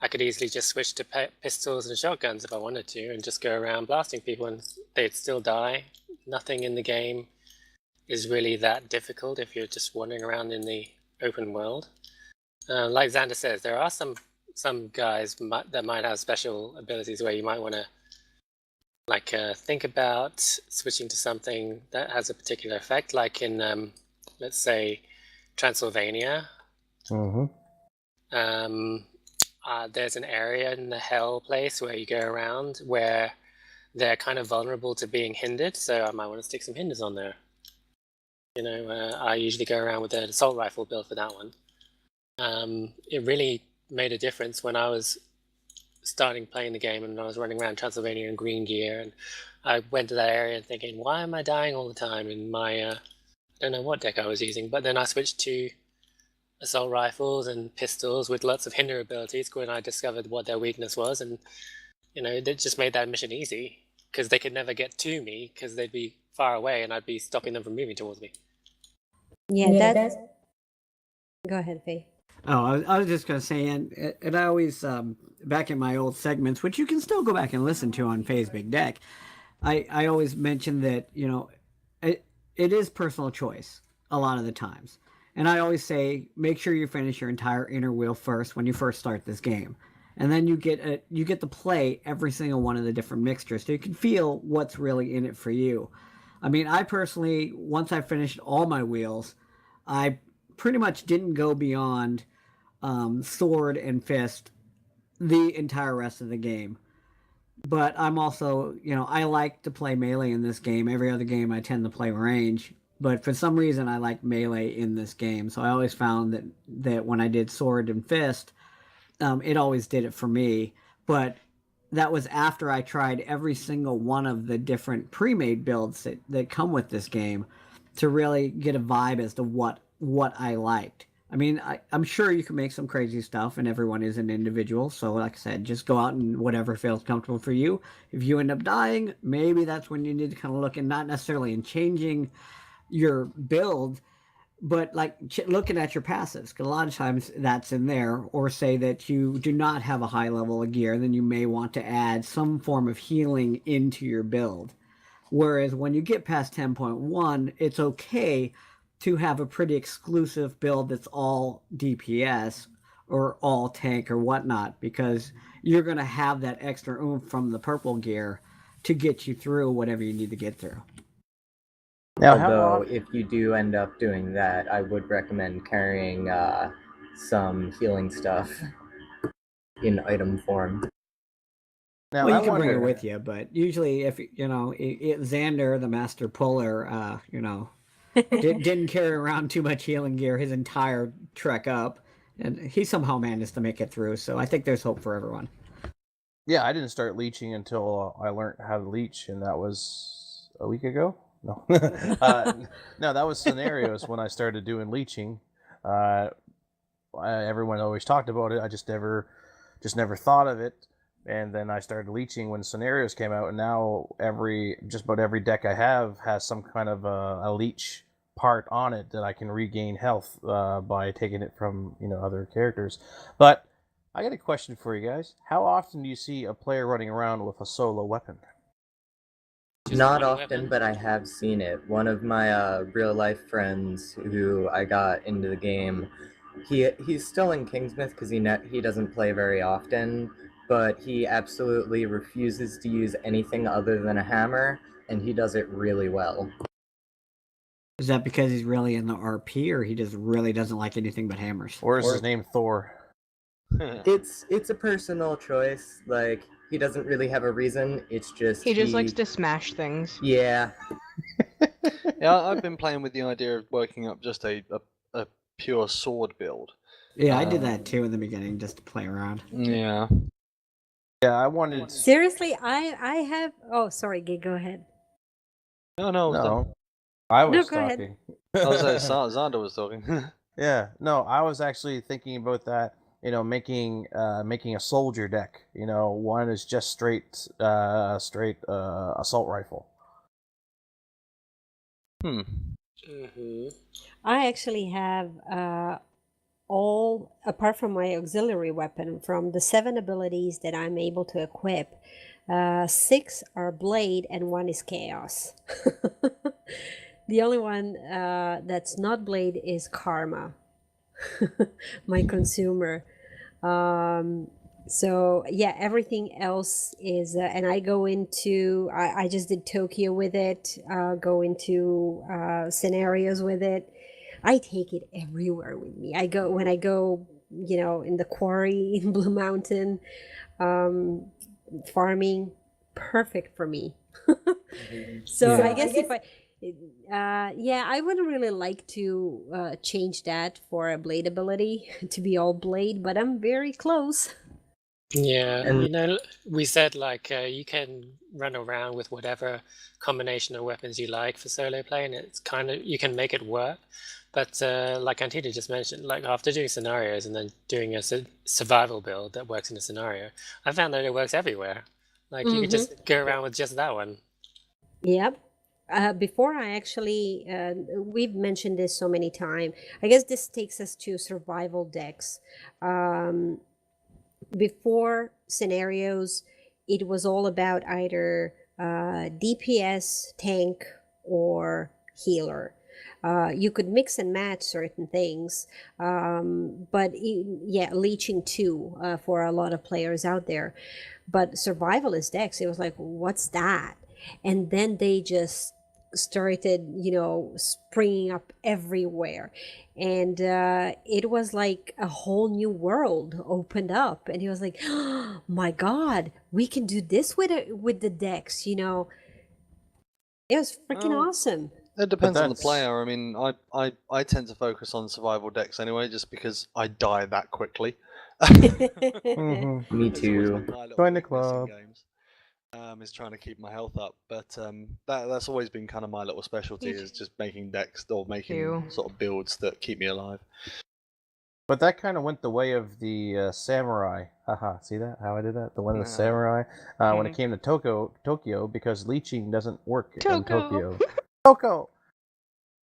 could easily just switch to pistols and shotguns if I wanted to, and just go around blasting people and they'd still die. Nothing in the game is really that difficult if you're just wandering around in the open world. Like Xander says, there are some guys that might have special abilities where you might want to think about switching to something that has a particular effect, like in let's say Transylvania. Mm-hmm. There's an area in the Hell place where you go around where they're kind of vulnerable to being hindered, so I might want to stick some hinders on there. I usually go around with an assault rifle build for that one. It really made a difference when I was starting playing the game and I was running around Transylvania in green gear, and I went to that area and thinking, why am I dying all the time in my I don't know what deck I was using, but then I switched to assault rifles and pistols with lots of hinder abilities when I discovered what their weakness was, and it just made that mission easy because they could never get to me because they'd be far away and I'd be stopping them from moving towards me. Yeah, that's... Go ahead, Faye. Oh, I was just going to say, and I always, back in my old segments, which you can still go back and listen to on Faye's Big Deck, I always mention that, it is personal choice a lot of the times. And I always say, make sure you finish your entire inner wheel first when you first start this game. And then you get to play every single one of the different mixtures so you can feel what's really in it for you. I mean, I personally, once I finished all my wheels, I pretty much didn't go beyond sword and fist the entire rest of the game. But I'm also, I like to play melee in this game. Every other game I tend to play range. But for some reason I like melee in this game. So I always found that when I did sword and fist, it always did it for me. But that was after I tried every single one of the different pre-made builds that come with this game to really get a vibe as to what I liked. I mean, I'm sure you can make some crazy stuff, and everyone is an individual. So like I said, just go out and whatever feels comfortable for you. If you end up dying, maybe that's when you need to kind of look, and not necessarily in changing your build, but like looking at your passives, because a lot of times that's in there. Or say that you do not have a high level of gear, then you may want to add some form of healing into your build. Whereas when you get past 10.1, it's okay to have a pretty exclusive build that's all DPS or all tank or whatnot, because you're going to have that extra oomph from the purple gear to get you through whatever you need to get through. Now, how Although, often, if you do end up doing that, I would recommend carrying some healing stuff in item form. now Well, I you can bring it wonder- with you, but usually, if Xander, the master puller, didn't carry around too much healing gear his entire trek up, and he somehow managed to make it through. So I think there's hope for everyone. Yeah, I didn't start leeching until I learned how to leech, and that was a week ago. No, no, that was scenarios when I started doing leeching. Everyone always talked about it. I just never thought of it. And then I started leeching when scenarios came out, and now just about every deck I have has some kind of a leech part on it that I can regain health by taking it from other characters. But I got a question for you guys. How often do you see a player running around with a solo weapon? Just Not one often, weapon. but I have seen it. One of my real life friends who I got into the game, he's still in Kingsmith because he doesn't play very often, but he absolutely refuses to use anything other than a hammer, and he does it really well. Is that because he's really in the RP, or he just really doesn't like anything but hammers? Or is his name Thor? It's a personal choice. Like, he doesn't really have a reason. It's just He just likes to smash things. Yeah. Yeah, I've been playing with the idea of working up just a pure sword build. Yeah, I did that too in the beginning, just to play around. Yeah. Yeah, I wanted. Seriously, I have. Oh, sorry, Gig. Go ahead. No, I was go ahead. talking. I was saying Xander was talking. Yeah, no, I was actually thinking about that. Making a soldier deck. One is just straight assault rifle. Mm-hmm. I actually have all, apart from my auxiliary weapon, from the 7 abilities that I'm able to equip, 6 are blade and 1 is chaos. The only one that's not blade is karma, my consumer. So yeah, everything else is, and I go into, I just did Tokyo with it, go into scenarios with it. I take it everywhere with me. When I go, in the quarry in Blue Mountain, farming, perfect for me. So Yeah. I guess if I, I wouldn't really like to change that for a blade ability to be all blade, but I'm very close. Yeah, And- we said you can run around with whatever combination of weapons you like for solo play, and it's you can make it work. But like Antita just mentioned, after doing scenarios and then doing a survival build that works in a scenario, I found that it works everywhere. You could just go around with just that one. Yep. Before I actually, we've mentioned this so many times. I guess this takes us to survival decks. Before scenarios, it was all about either DPS, tank, or healer. You could mix and match certain things, but leeching too for a lot of players out there. But survivalist decks, it was like, what's that? And then they just started, springing up everywhere. And it was like a whole new world opened up. And it was like, oh my God, we can do this with the decks, It was freaking awesome. It depends on the that's- player. I mean, I tend to focus on survival decks anyway, just because I die that quickly. Mhm. Me It's always too. been my little Join the weakness in club. games, is trying to keep my health up. But that's always been kind of my little specialty, is just making decks or making Ew. sort of builds that keep me alive. But that kind of went the way of the samurai. Haha, see that? How I did that? The one of the samurai. When it came to Tokyo, because leeching doesn't work in Tokyo. Toko!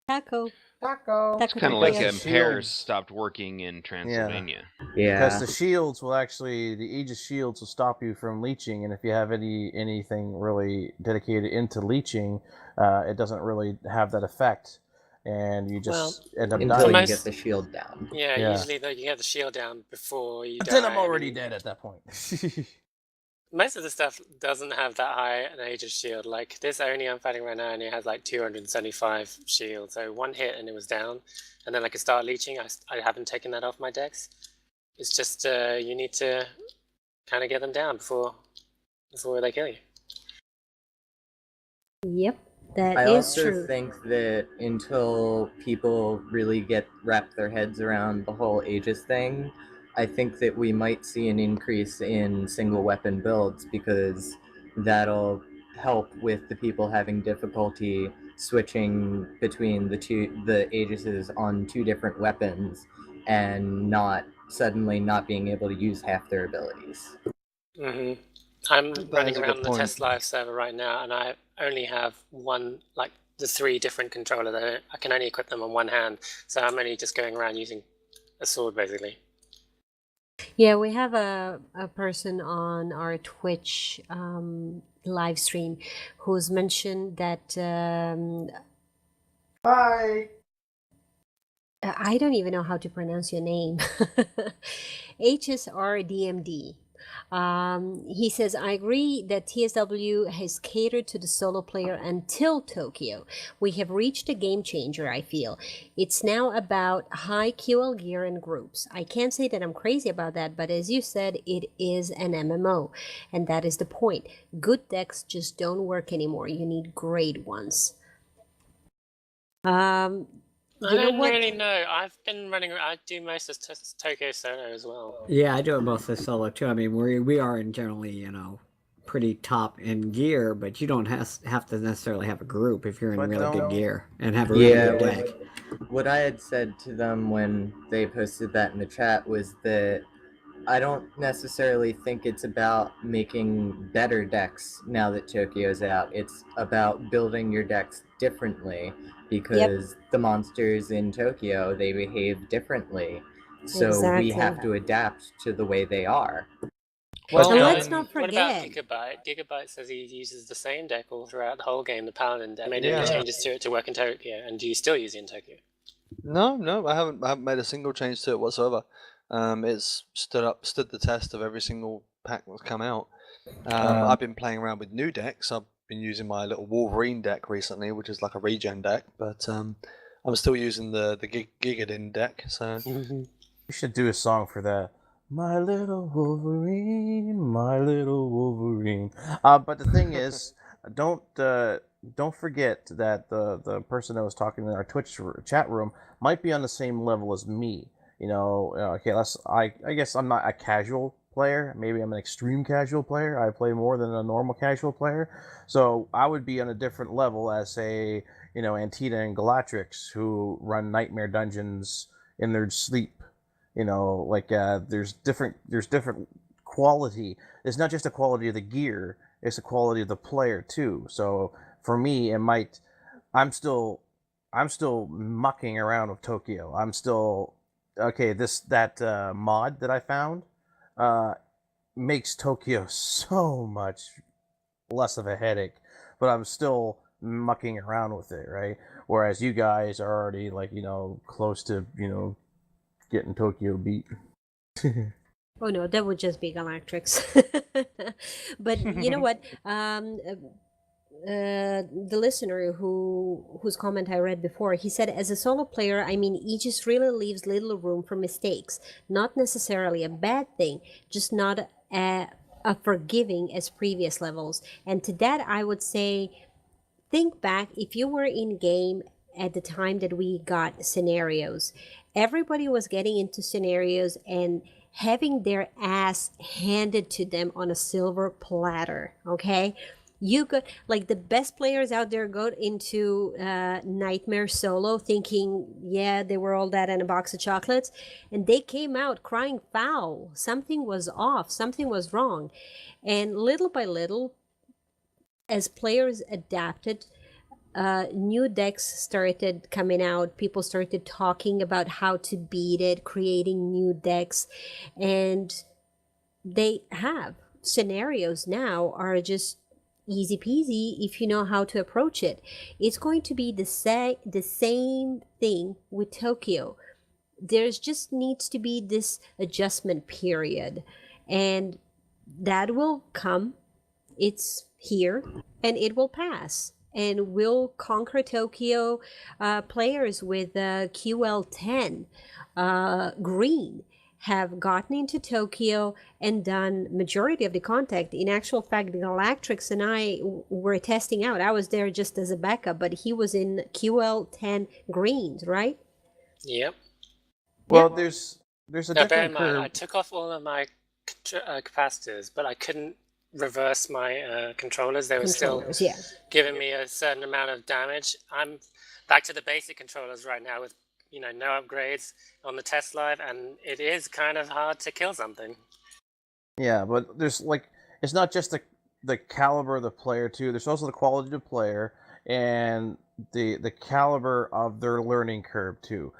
Taco. It's kind of like Because the Pairs shields- stopped working in Transylvania. Yeah. Because the shields will actually, the Aegis shields will stop you from leeching, and if you have anything really dedicated into leeching, it doesn't really have that effect, and you just end up Until dying. you Most- get the shield down. Yeah, Yeah. usually though you get the shield down before you But die. then I'm and already you- dead at that point. most of the stuff doesn't have that high an Aegis shield. Like this Oni I'm fighting right now only has like 275 shield, so one hit and it was down, and then I could start leeching. I haven't taken that off my decks. It's just you need to kind of get them down before they kill you. Yep, that I is also true. think that until people really wrap their heads around the whole Aegis thing, I think that we might see an increase in single weapon builds because that'll help with the people having difficulty switching between the Aegises on two different weapons and not suddenly not being able to use half their abilities. I'm That running is a around good the point. Test Live server right now, and I only have one, like the 3 different controllers. I can only equip them on one hand, so I'm only just going around using a sword basically. Yeah, we have a person on our Twitch live stream who's mentioned that Hi. I don't even know how to pronounce your name. HSRDMD. He says, I agree that TSW has catered to the solo player until Tokyo. We have reached a game changer, I feel. It's now about high QL gear and groups. I can't say that I'm crazy about that, but as you said, it is an MMO. And that is the point. Good decks just don't work anymore. You need great ones. I don't really know. I've been running. I do most of Tokyo solo as well. Yeah, I do it mostly solo too. I mean, we are in generally, pretty top in gear, but you don't have to necessarily have a group if you're in really good gear and have a really good deck. What I had said to them when they posted that in the chat was that I don't necessarily think it's about making better decks now that Tokyo's out. It's about building your decks differently because the monsters in Tokyo, they behave differently. So we have to adapt to the way they are. Well, let's not what about forget. Gigabyte? Gigabyte says he uses the same deck all throughout the whole game, the Paladin deck. Made any changes to it to work in Tokyo, and do you still use it in Tokyo? No, I haven't made a single change to it whatsoever. It's stood the test of every single pack that's come out. I've been playing around with new decks. I've been using my little Wolverine deck recently, which is like a regen deck, but I'm still using the Gigadin deck. So You should do a song for that. My little Wolverine, my little Wolverine. But the thing is, don't forget that the person that was talking in our Twitch chat room might be on the same level as me. Okay, I guess I'm not a casual player. Maybe I'm an extreme casual player. I play more than a normal casual player. So I would be on a different level as, say, Antita and Galatrix, who run nightmare dungeons in their sleep. There's different quality. It's not just a quality of the gear, it's a quality of the player too. So for me, I'm still mucking around with Tokyo. I'm still that mod that I found makes Tokyo so much less of a headache, but I'm still mucking around with it, right? Whereas you guys are already close to getting Tokyo beat. Oh no, that would just be Galactrix. But you know what? The listener whose comment I read before, he said, as a solo player, I mean, Aegis really leaves little room for mistakes. Not necessarily a bad thing, just not a forgiving as previous levels. And to that, I would say, think back if you were in game at the time that we got scenarios. Everybody was getting into scenarios and having their ass handed to them on a silver platter. Okay, you could, like, the best players out there got into Nightmare solo thinking, yeah, they were all that and a box of chocolates, and they came out crying foul. Something was off, something was wrong. And little by little, as players adapted, new decks started coming out. People started talking about how to beat it, creating new decks, and they have scenarios now are just easy peasy if you know how to approach it. It's going to be the same thing with Tokyo. There's just needs to be this adjustment period, and that will come. It's here, and it will pass. And we'll conquer Tokyo players with QL10 green have gotten into Tokyo and done majority of the contact. In actual fact, Galactrix and I were testing out. I was there just as a backup, but he was in QL10 greens, right? Yep. Well, there's a Now, bear in different mind, curve. I took off all of my capacitors, but I couldn't reverse my controllers. They were Controllers, still yeah. giving me a certain amount of damage. I'm back to the basic controllers right now with no upgrades on the test live, and it is kind of hard to kill something. Yeah, but there's it's not just the caliber of the player too. There's also the quality of the player and the caliber of their learning curve too.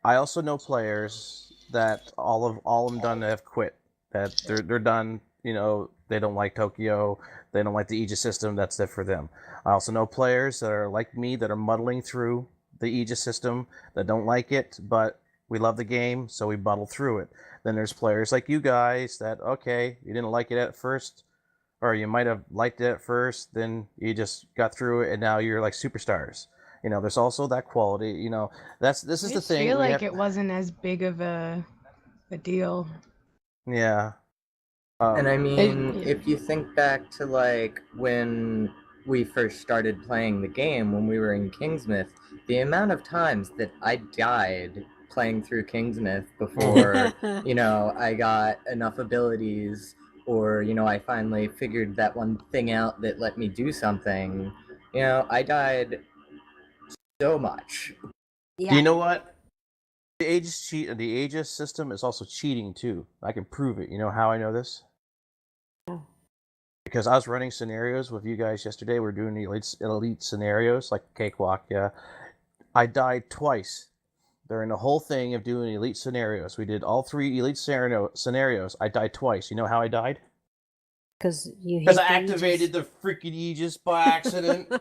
I also know players that all of them done have quit. That they're done. They don't like Tokyo. They don't like the Aegis system. That's it for them. I also know players that are like me that are muddling through the Aegis system that don't like it, but we love the game, so we muddle through it. Then there's players like you guys that, okay, you didn't like it at first, or you might have liked it at first, then you just got through it, and now you're like superstars. There's also that quality. This is the thing. I feel we like have- it wasn't as big of a deal. Yeah. And I mean, yeah. if you think back to like when we first started playing the game, when we were in Kingsmith, the amount of times that I died playing through Kingsmith before, I got enough abilities, or, I finally figured that one thing out that let me do something, I died so much. Yeah. Do you know what? The Aegis system is also cheating too. I can prove it. You know how I know this? Because I was running scenarios with you guys yesterday. We were doing elite scenarios like Cakewalk. Yeah, I died twice during the whole thing of doing elite scenarios. We did all 3 elite scenarios. I died twice. You know how I died? Because I activated the freaking Aegis by accident.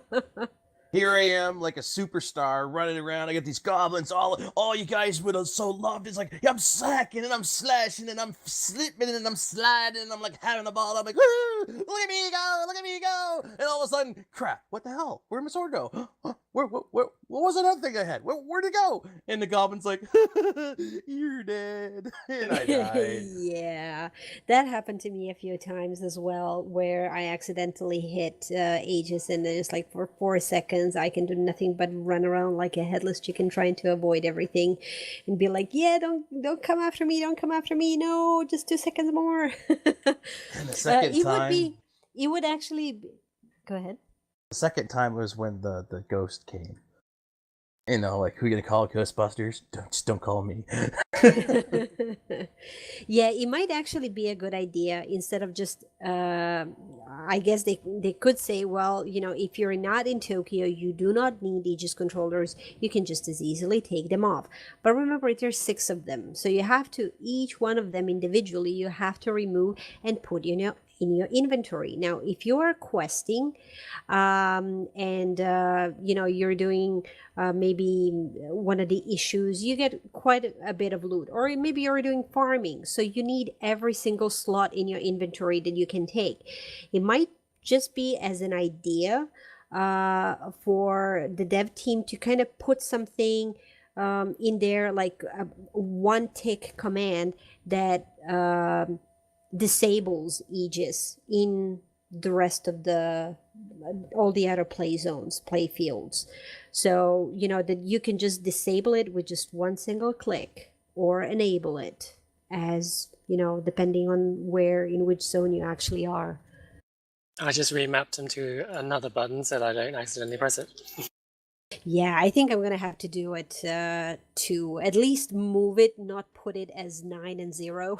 Here I am, like a superstar, running around. I got these goblins. All you guys would have so loved. It's like, I'm slacking and I'm slashing and I'm slipping and I'm sliding and I'm like having a ball. I'm like, woo! Look at me go! Look at me go! And all of a sudden, crap! What the hell? Where'd my sword go? What was that other thing I had? Where'd it go? And the goblin's like, you're dead. And I died. Yeah, that happened to me a few times as well, where I accidentally hit Aegis, and then it's like for 4 seconds I can do nothing but run around like a headless chicken trying to avoid everything and be like, yeah, don't come after me, no, just 2 seconds more. And the second time, it would actually be... Go ahead. The second time was when the ghost came. Like, who are you gonna call? Ghostbusters? Don't call me. Yeah, it might actually be a good idea instead of just I guess they could say, well, if you're not in Tokyo, you do not need Aegis controllers, you can just as easily take them off. But remember, there's 6 of them, so you have to, each one of them individually, you have to remove and put in your inventory. Now, if you are questing and you're doing maybe one of the issues, you get quite a bit of loot, or maybe you're doing farming, so you need every single slot in your inventory that you can take. It might just be as an idea for the dev team to kind of put something in there, like a one tick command that disables Aegis in the rest of all the other play fields. So, that you can just disable it with just one single click, or enable it as, depending on in which zone you actually are. I just remapped them to another button so that I don't accidentally press it. Yeah, I think I'm gonna have to do it to at least move it, not put it as 9 and 0.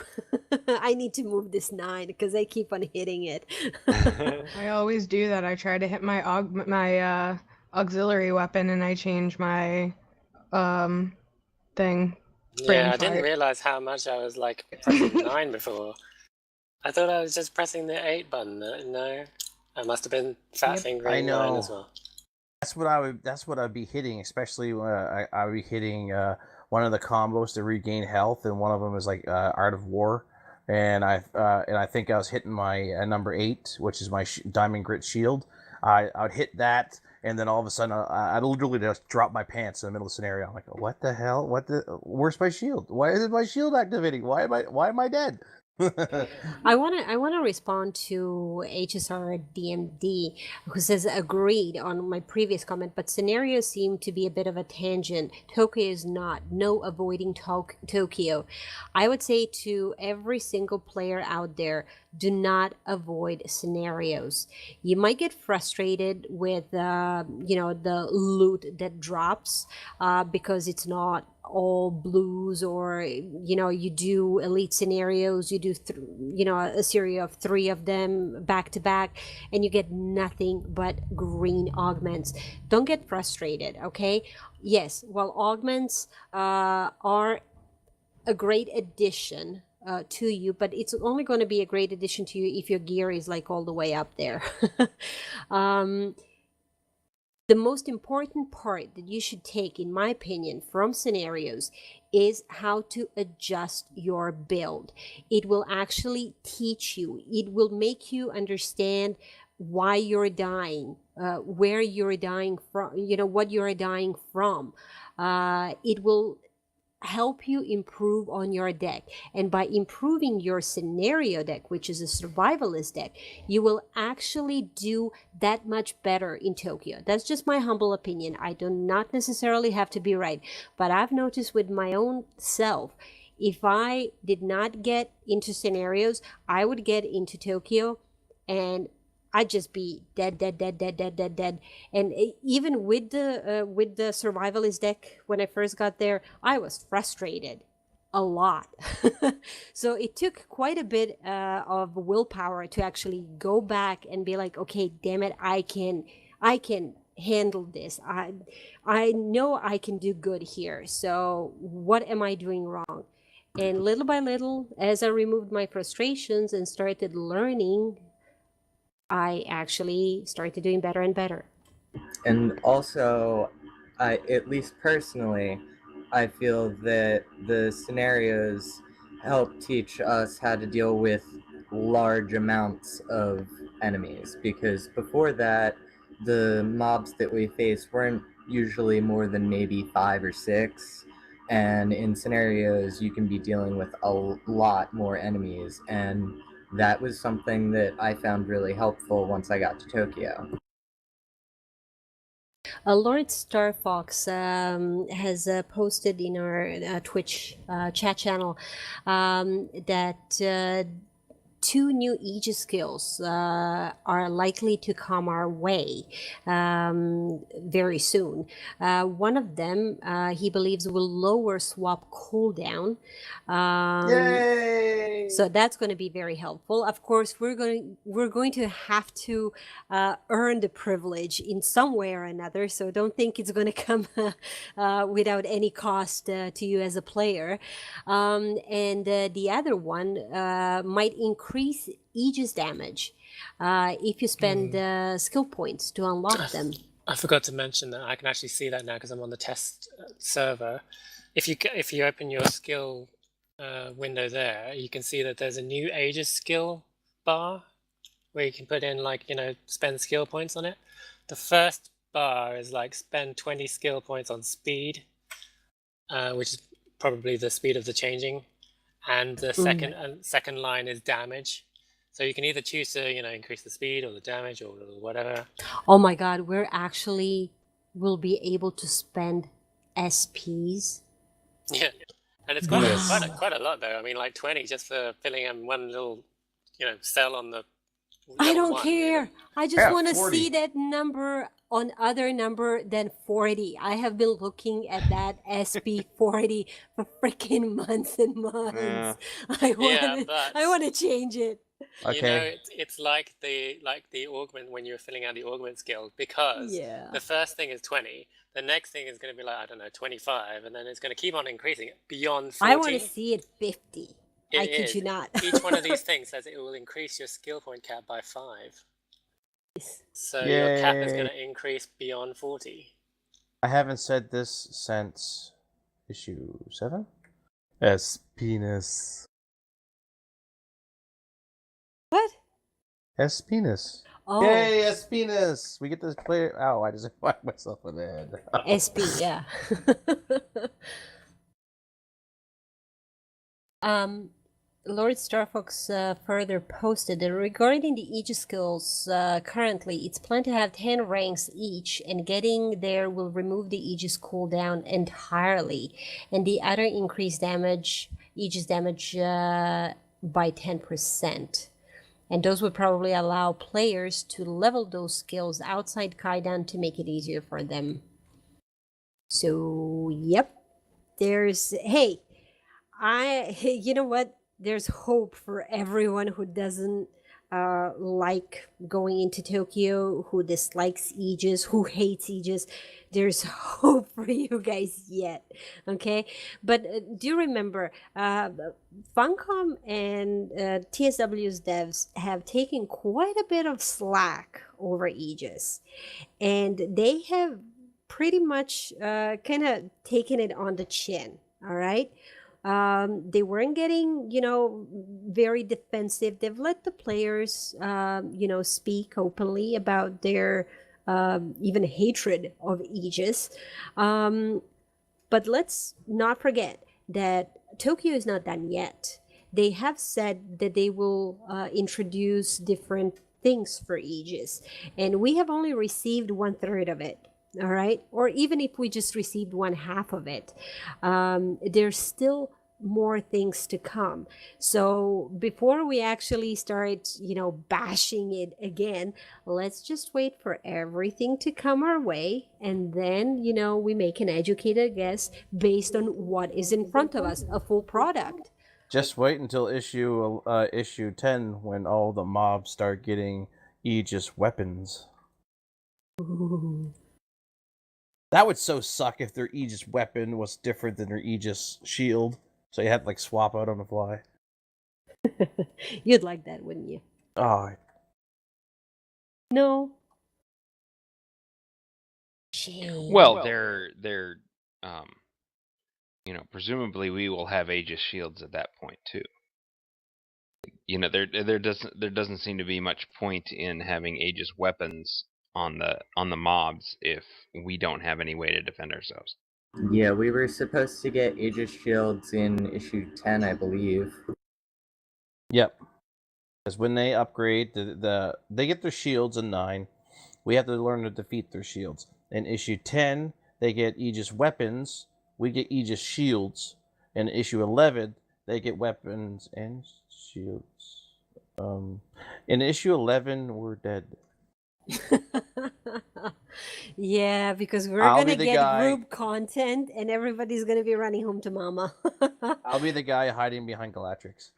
I need to move this 9 because I keep on hitting it. I always do that. I try to hit my auxiliary weapon, and I change my thing. Yeah, I didn't realize how much I was like pressing 9 before. I thought I was just pressing the 8 button. No, I must have been fat fingering 9 as well. That's what I'd be hitting, especially when I would be hitting one of the combos to regain health, and one of them is like Art of War. and I think I was hitting my number 8, which is my diamond grit shield. I'd hit that, and then all of a sudden I literally just drop my pants in the middle of the scenario. I'm like, what the hell? Where's my shield? Why isn't my shield activating? Why am I dead? I wanna respond to HSR DMD, who says agreed on my previous comment, but scenarios seem to be a bit of a tangent. Tokyo is not. No avoiding Tokyo. I would say to every single player out there, do not avoid scenarios. You might get frustrated with the loot that drops because it's not all blues, or you do elite scenarios, you do a series of 3 of them back to back, and you get nothing but green augments. Don't get frustrated, okay? Yes, while augments are a great addition to you, but it's only going to be a great addition to you if your gear is like all the way up there. The most important part that you should take, in my opinion, from scenarios is how to adjust your build. It will actually teach you, it will make you understand why you're dying, where you're dying from, what you're dying from. It will help you improve on your deck, and by improving your scenario deck, which is a survivalist deck, you will actually do that much better in Tokyo. That's just my humble opinion. I do not necessarily have to be right, but I've noticed with my own self, if I did not get into scenarios, I would get into Tokyo and I'd just be dead. And even with the survivalist deck, when I first got there, I was frustrated a lot. So it took quite a bit of willpower to actually go back and be like, okay, damn it, I can handle this. I know I can do good here. So what am I doing wrong? And little by little, as I removed my frustrations and started learning, I actually started doing better and better. And also, at least personally, I feel that the scenarios help teach us how to deal with large amounts of enemies, because before that, the mobs that we faced weren't usually more than maybe 5 or 6, and in scenarios you can be dealing with a lot more enemies, and that was something that I found really helpful once I got to Tokyo. Lord Star Fox has posted in our Twitch chat channel that 2 new Aegis skills are likely to come our way very soon. One of them, he believes, will lower swap cooldown. Yay! So that's going to be very helpful. Of course, we're going to have to earn the privilege in some way or another. So don't think it's going to come without any cost to you as a player. And the other one might increase Aegis damage if you spend skill points to unlock them. I forgot to mention that I can actually see that now because I'm on the test server. If you open your skill window there, you can see that there's a new Aegis skill bar where you can put in spend skill points on it. The first bar is spend 20 skill points on speed, which is probably the speed of the changing, and the second line is damage. So you can either choose to increase the speed or the damage or whatever. Oh my god, will be able to spend SPs. Yeah, and it's quite a lot though. I mean, 20 just for filling in one little cell on the. I don't care. I just want to see that number on other number than 40. I have been looking at that SP 40 for freaking months and months. Yeah. I want to change it. Okay. It's like the augment when you're filling out the augment skill, because the first thing is 20, the next thing is going to be 25, and then it's going to keep on increasing beyond 40. I want to see it 50. I kid you not. Each one of these things says it will increase your skill point cap by 5. So your cap is going to increase beyond 40. I haven't said this since issue 7. S penis. What? Espinas. Oh, Yay, Espinas! We get to play. Oh, I just whacked myself in the head. SP, yeah. Lord Starfox further posted that regarding the Aegis skills, currently it's planned to have 10 ranks each, and getting there will remove the Aegis cooldown entirely, and the other increase damage, Aegis damage by 10%. And those would probably allow players to level those skills outside Kaidan to make it easier for them. So, yep. Hey, you know what? There's hope for everyone who doesn't like going into Tokyo, who dislikes Aegis, who hates Aegis. There's hope for you guys yet, okay? But do remember, Funcom and TSW's devs have taken quite a bit of slack over Aegis, and they have pretty much kind of taken it on the chin, all right? They weren't getting, very defensive. They've let the players, speak openly about their even hatred of Aegis. But let's not forget that Tokyo is not done yet. They have said that they will introduce different things for Aegis, and we have only received 1/3 of it. All right, or even if we just received 1/2 of it, there's still more things to come. So before we actually start, bashing it again, let's just wait for everything to come our way, and then, we make an educated guess based on what is in front of us, a full product. Just wait until issue 10 when all the mobs start getting Aegis weapons. Ooh. That would so suck if their Aegis weapon was different than their Aegis shield. So you had to swap out on the fly. You'd like that, wouldn't you? Oh. No. Shame. Well, they're presumably we will have Aegis shields at that point too. There doesn't seem to be much point in having Aegis weapons on the mobs if we don't have any way to defend ourselves. Yeah, we were supposed to get Aegis shields in issue 10, I believe. Yep. Because when they upgrade, they get their shields in 9. We have to learn to defeat their shields. In issue 10, they get Aegis weapons. We get Aegis shields. In issue 11, they get weapons and shields. In issue 11, we're dead. Yeah, because we're I'll gonna be the get guy- group content, and everybody's gonna be running home to mama. I'll be the guy hiding behind Galatrix.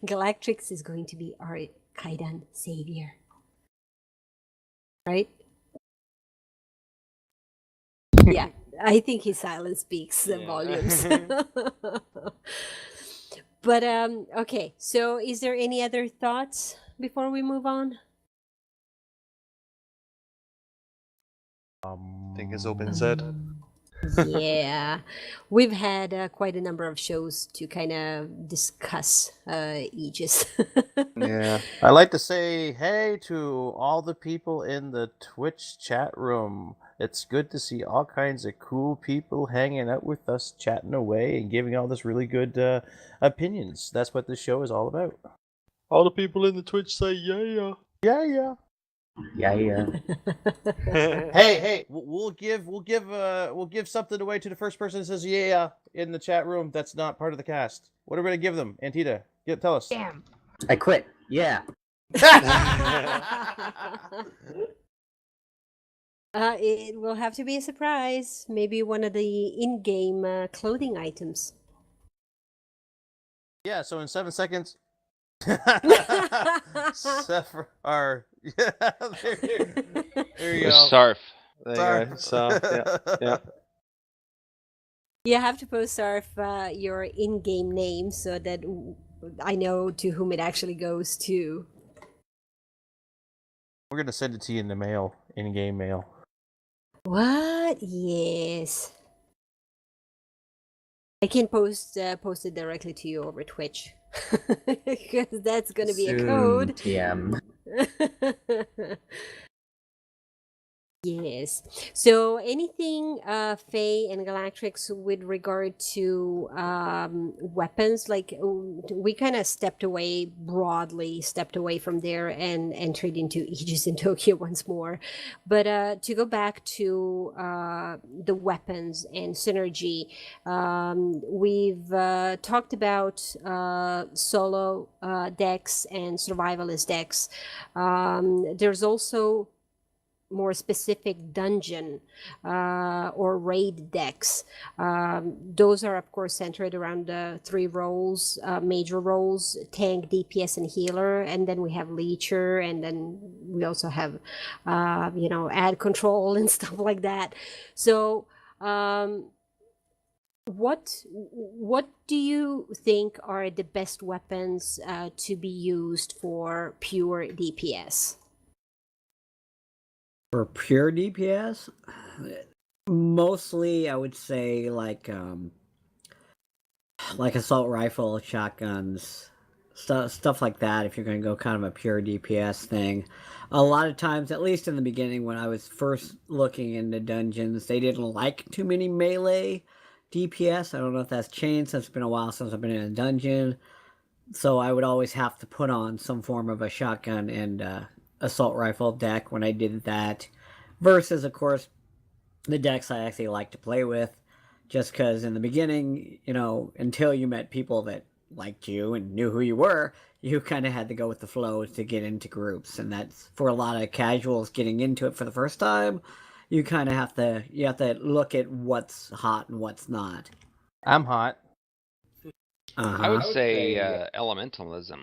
Galactrix is going to be our Kaidan savior, right? Yeah, I think his silence speaks volumes. But okay. So, is there any other thoughts before we move on? I think it's all been said. Yeah, we've had quite a number of shows to kind of discuss Aegis. Yeah. I'd like to say hey to all the people in the Twitch chat room. It's good to see all kinds of cool people hanging out with us, chatting away, and giving all this really good opinions. That's what this show is all about. All the people in the Twitch say yeah. Yeah. Yeah. Hey, we'll give something away to the first person that says yeah in the chat room. That's not part of the cast. What are we gonna give them, Antita? Tell us. Damn. I quit. Yeah. It will have to be a surprise. Maybe one of the in-game clothing items. Yeah. So in 7 seconds. There you go. Sarf. There you go. So, yeah. You have to post your in-game name so that I know to whom it actually goes to. We're gonna send it to you in the mail, in-game mail. What? Yes. I can post it directly to you over Twitch. because that's going to be a Soon, code. TM. Yes. So anything, Faye and Galactrix, with regard to weapons, like we kind of stepped away from there and entered into Aegis in Tokyo once more. But to go back to the weapons and synergy, we've talked about solo decks and survivalist decks. There's also more specific dungeon or raid decks. Those are, of course, centered around the three roles, major roles: tank, DPS, and healer. And then we have leecher, and then we also have, ad control and stuff like that. So, what do you think are the best weapons to be used for pure DPS? For pure DPS, mostly I would say like assault rifle, shotguns, stuff like that. If you're going to go kind of a pure DPS thing, a lot of times, at least in the beginning when I was first looking into dungeons, they didn't like too many melee DPS. I don't know if that's changed since it's been a while since I've been in a dungeon. So I would always have to put on some form of a shotgun and assault rifle deck when I did that, versus, of course, the decks I actually like to play with, just because in the beginning, until you met people that liked you and knew who you were, you kind of had to go with the flow to get into groups. And that's, for a lot of casuals getting into it for the first time, you kind of have to look at what's hot and what's not. I'm hot. I would say elementalism.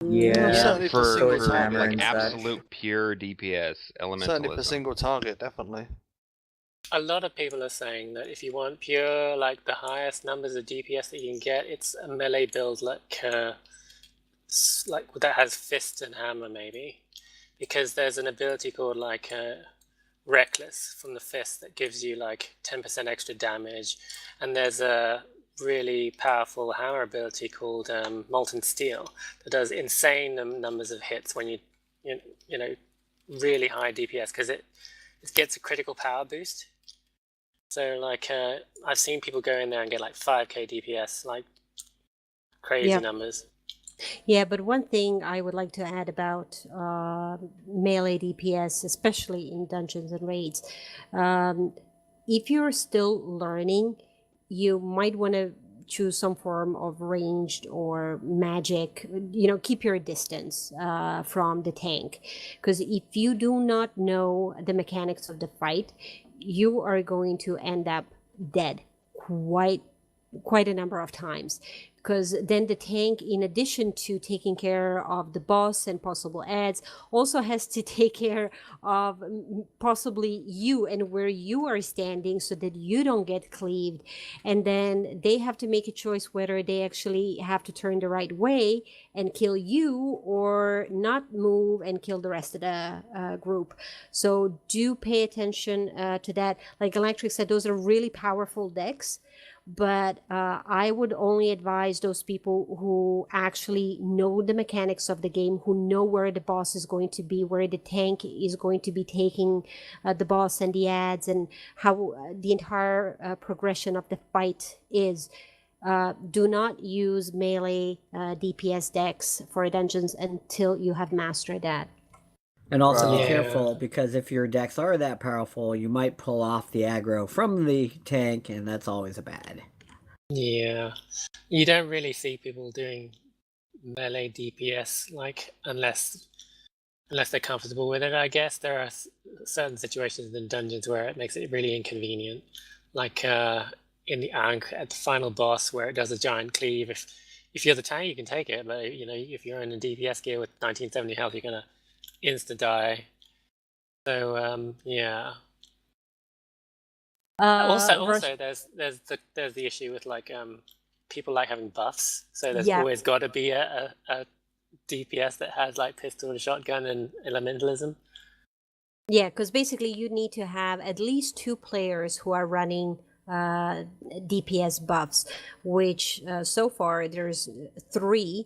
Yeah, certainly for for single target, like and such. absolute pure DPS certainly for elementalism. single target, definitely. A lot of people are saying that if you want pure, like the highest numbers of DPS that you can get, it's a melee build like that has fist and hammer maybe, because there's an ability called like Reckless from the fist that gives you like 10% extra damage, and there's a really powerful hammer ability called Molten Steel that does insane numbers of hits when you really high DPS, because it gets a critical power boost. So like I've seen people go in there and get like 5k DPS, like crazy Yep. numbers. Yeah, but one thing I would like to add about melee DPS, especially in dungeons and raids, if you're still learning, you might want to choose some form of ranged or magic. Keep your distance from the tank, because if you do not know the mechanics of the fight, you are going to end up dead quite a number of times, because then the tank, in addition to taking care of the boss and possible adds, also has to take care of possibly you and where you are standing so that you don't get cleaved. And then they have to make a choice whether they actually have to turn the right way and kill you, or not move and kill the rest of the group. So do pay attention to that. Like Galactrix said, those are really powerful decks. But I would only advise those people who actually know the mechanics of the game, who know where the boss is going to be, where the tank is going to be taking the boss and the adds, and how the entire progression of the fight is. Do not use melee DPS decks for dungeons until you have mastered that. And also be Yeah. careful, because if your decks are that powerful, you might pull off the aggro from the tank, and that's always a bad. Yeah, you don't really see people doing melee DPS unless they're comfortable with it. I guess there are certain situations in dungeons where it makes it really inconvenient, like in the Ankh at the final boss where it does a giant cleave. If you're the tank, you can take it, but if you're in a DPS gear with 1970 health, you're gonna insta die. So yeah. Also, there's the issue with people like having buffs. So there's always got to be a DPS that has like pistol and shotgun and elementalism. Yeah, because basically you need to have at least 2 players who are running DPS buffs, which so far there's 3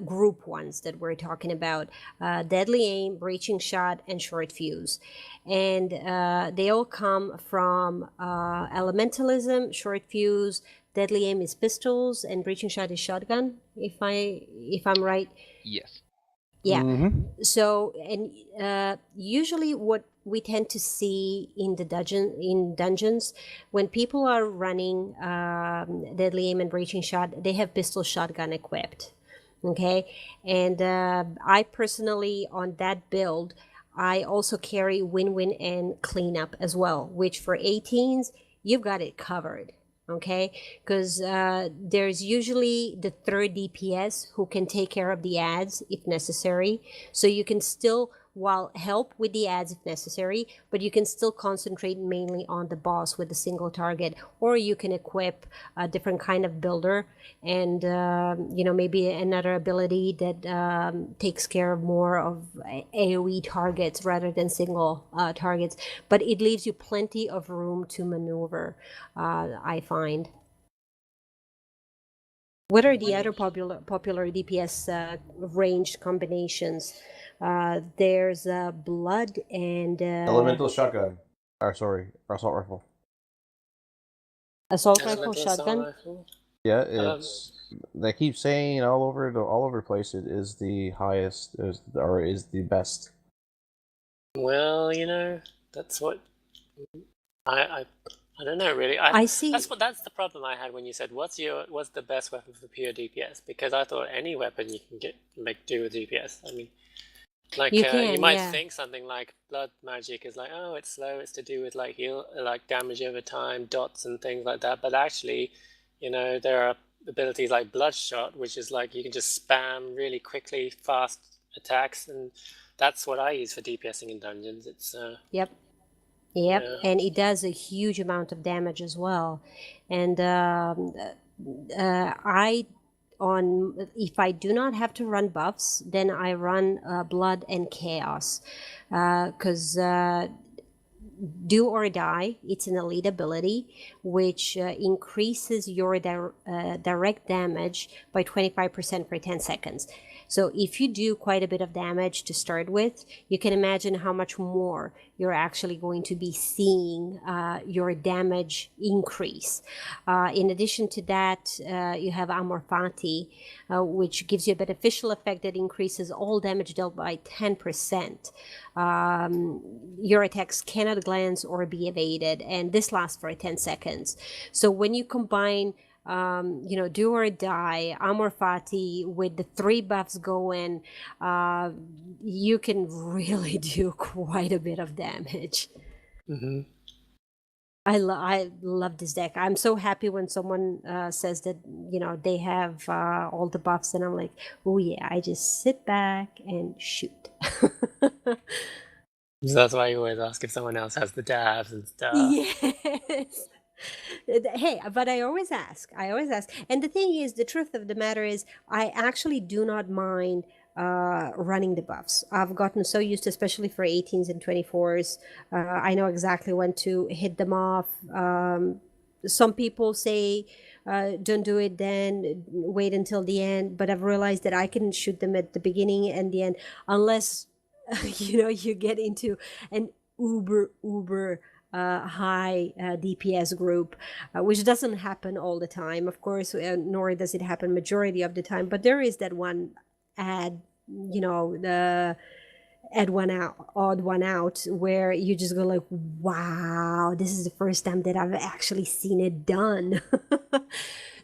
group ones that we're talking about: Deadly Aim, Breaching Shot, and Short Fuse. And they all come from Elementalism. Short Fuse, Deadly Aim is pistols, and Breaching Shot is shotgun, if I'm right. Yes. Yeah. So, and usually what we tend to see in the dungeons, when people are running Deadly Aim and Breaching Shot, they have pistol shotgun equipped. Okay. And I personally, on that build, I also carry Win-Win and Cleanup as well, which for 18s, you've got it covered. Okay, because there's usually the third DPS who can take care of the ads if necessary. So you can still, while help with the ads if necessary, but you can still concentrate mainly on the boss with a single target. Or you can equip a different kind of builder and, maybe another ability that takes care of more of AoE targets rather than single targets. But it leaves you plenty of room to maneuver, I find. What are the other popular DPS ranged combinations? There's blood and elemental shotgun. Assault rifle. Assault Elemental rifle, assault shotgun. rifle. Yeah, it's they keep saying all over the place it is the highest is the best. Well, that's what I don't know really. I see. That's the problem I had when you said what's the best weapon for pure DPS, because I thought any weapon you can do with DPS. I mean, like you might think something like blood magic is like, oh, it's slow, it's to do with like heal, like damage over time, dots and things like that. But actually, there are abilities like Bloodshot, which is like you can just spam really quickly, fast attacks, and that's what I use for DPSing in dungeons. It's Yep, yeah. and it does a huge amount of damage as well. And if I do not have to run buffs, then I run blood and chaos, because Do or Die, it's an elite ability which increases your direct damage by 25% for 10 seconds. So if you do quite a bit of damage to start with, you can imagine how much more you're actually going to be seeing your damage increase. In addition to that, you have Amor Fati, which gives you a beneficial effect that increases all damage dealt by 10%. Your attacks cannot glance or be evaded, and this lasts for 10 seconds. So when you combine Do or Die, Amor Fati with the 3 buffs going, you can really do quite a bit of damage. Mm-hmm. I love this deck. I'm so happy when someone says that they have all the buffs, and I'm like, oh yeah, I just sit back and shoot. So that's why you always ask if someone else has the dabs and stuff. Yes. Hey, but I always ask. And the thing is, the truth of the matter is, I actually do not mind running the buffs. I've gotten so used, especially for 18s and 24s. I know exactly when to hit them off. Some people say, don't do it then, wait until the end. But I've realized that I can shoot them at the beginning and the end, unless, you get into an uber high DPS group, which doesn't happen all the time, of course, nor does it happen majority of the time. But there is that one odd one out, where you just go like, wow, this is the first time that I've actually seen it done.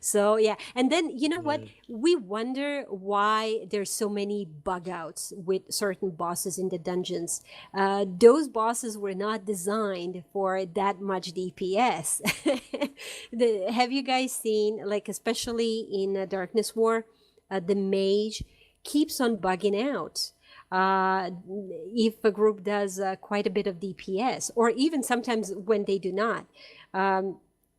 So yeah, and then what, we wonder why there's so many bug outs with certain bosses in the dungeons. Those bosses were not designed for that much DPS. Have you guys seen, like, especially in Darkness War, the mage keeps on bugging out if a group does quite a bit of DPS, or even sometimes when they do not.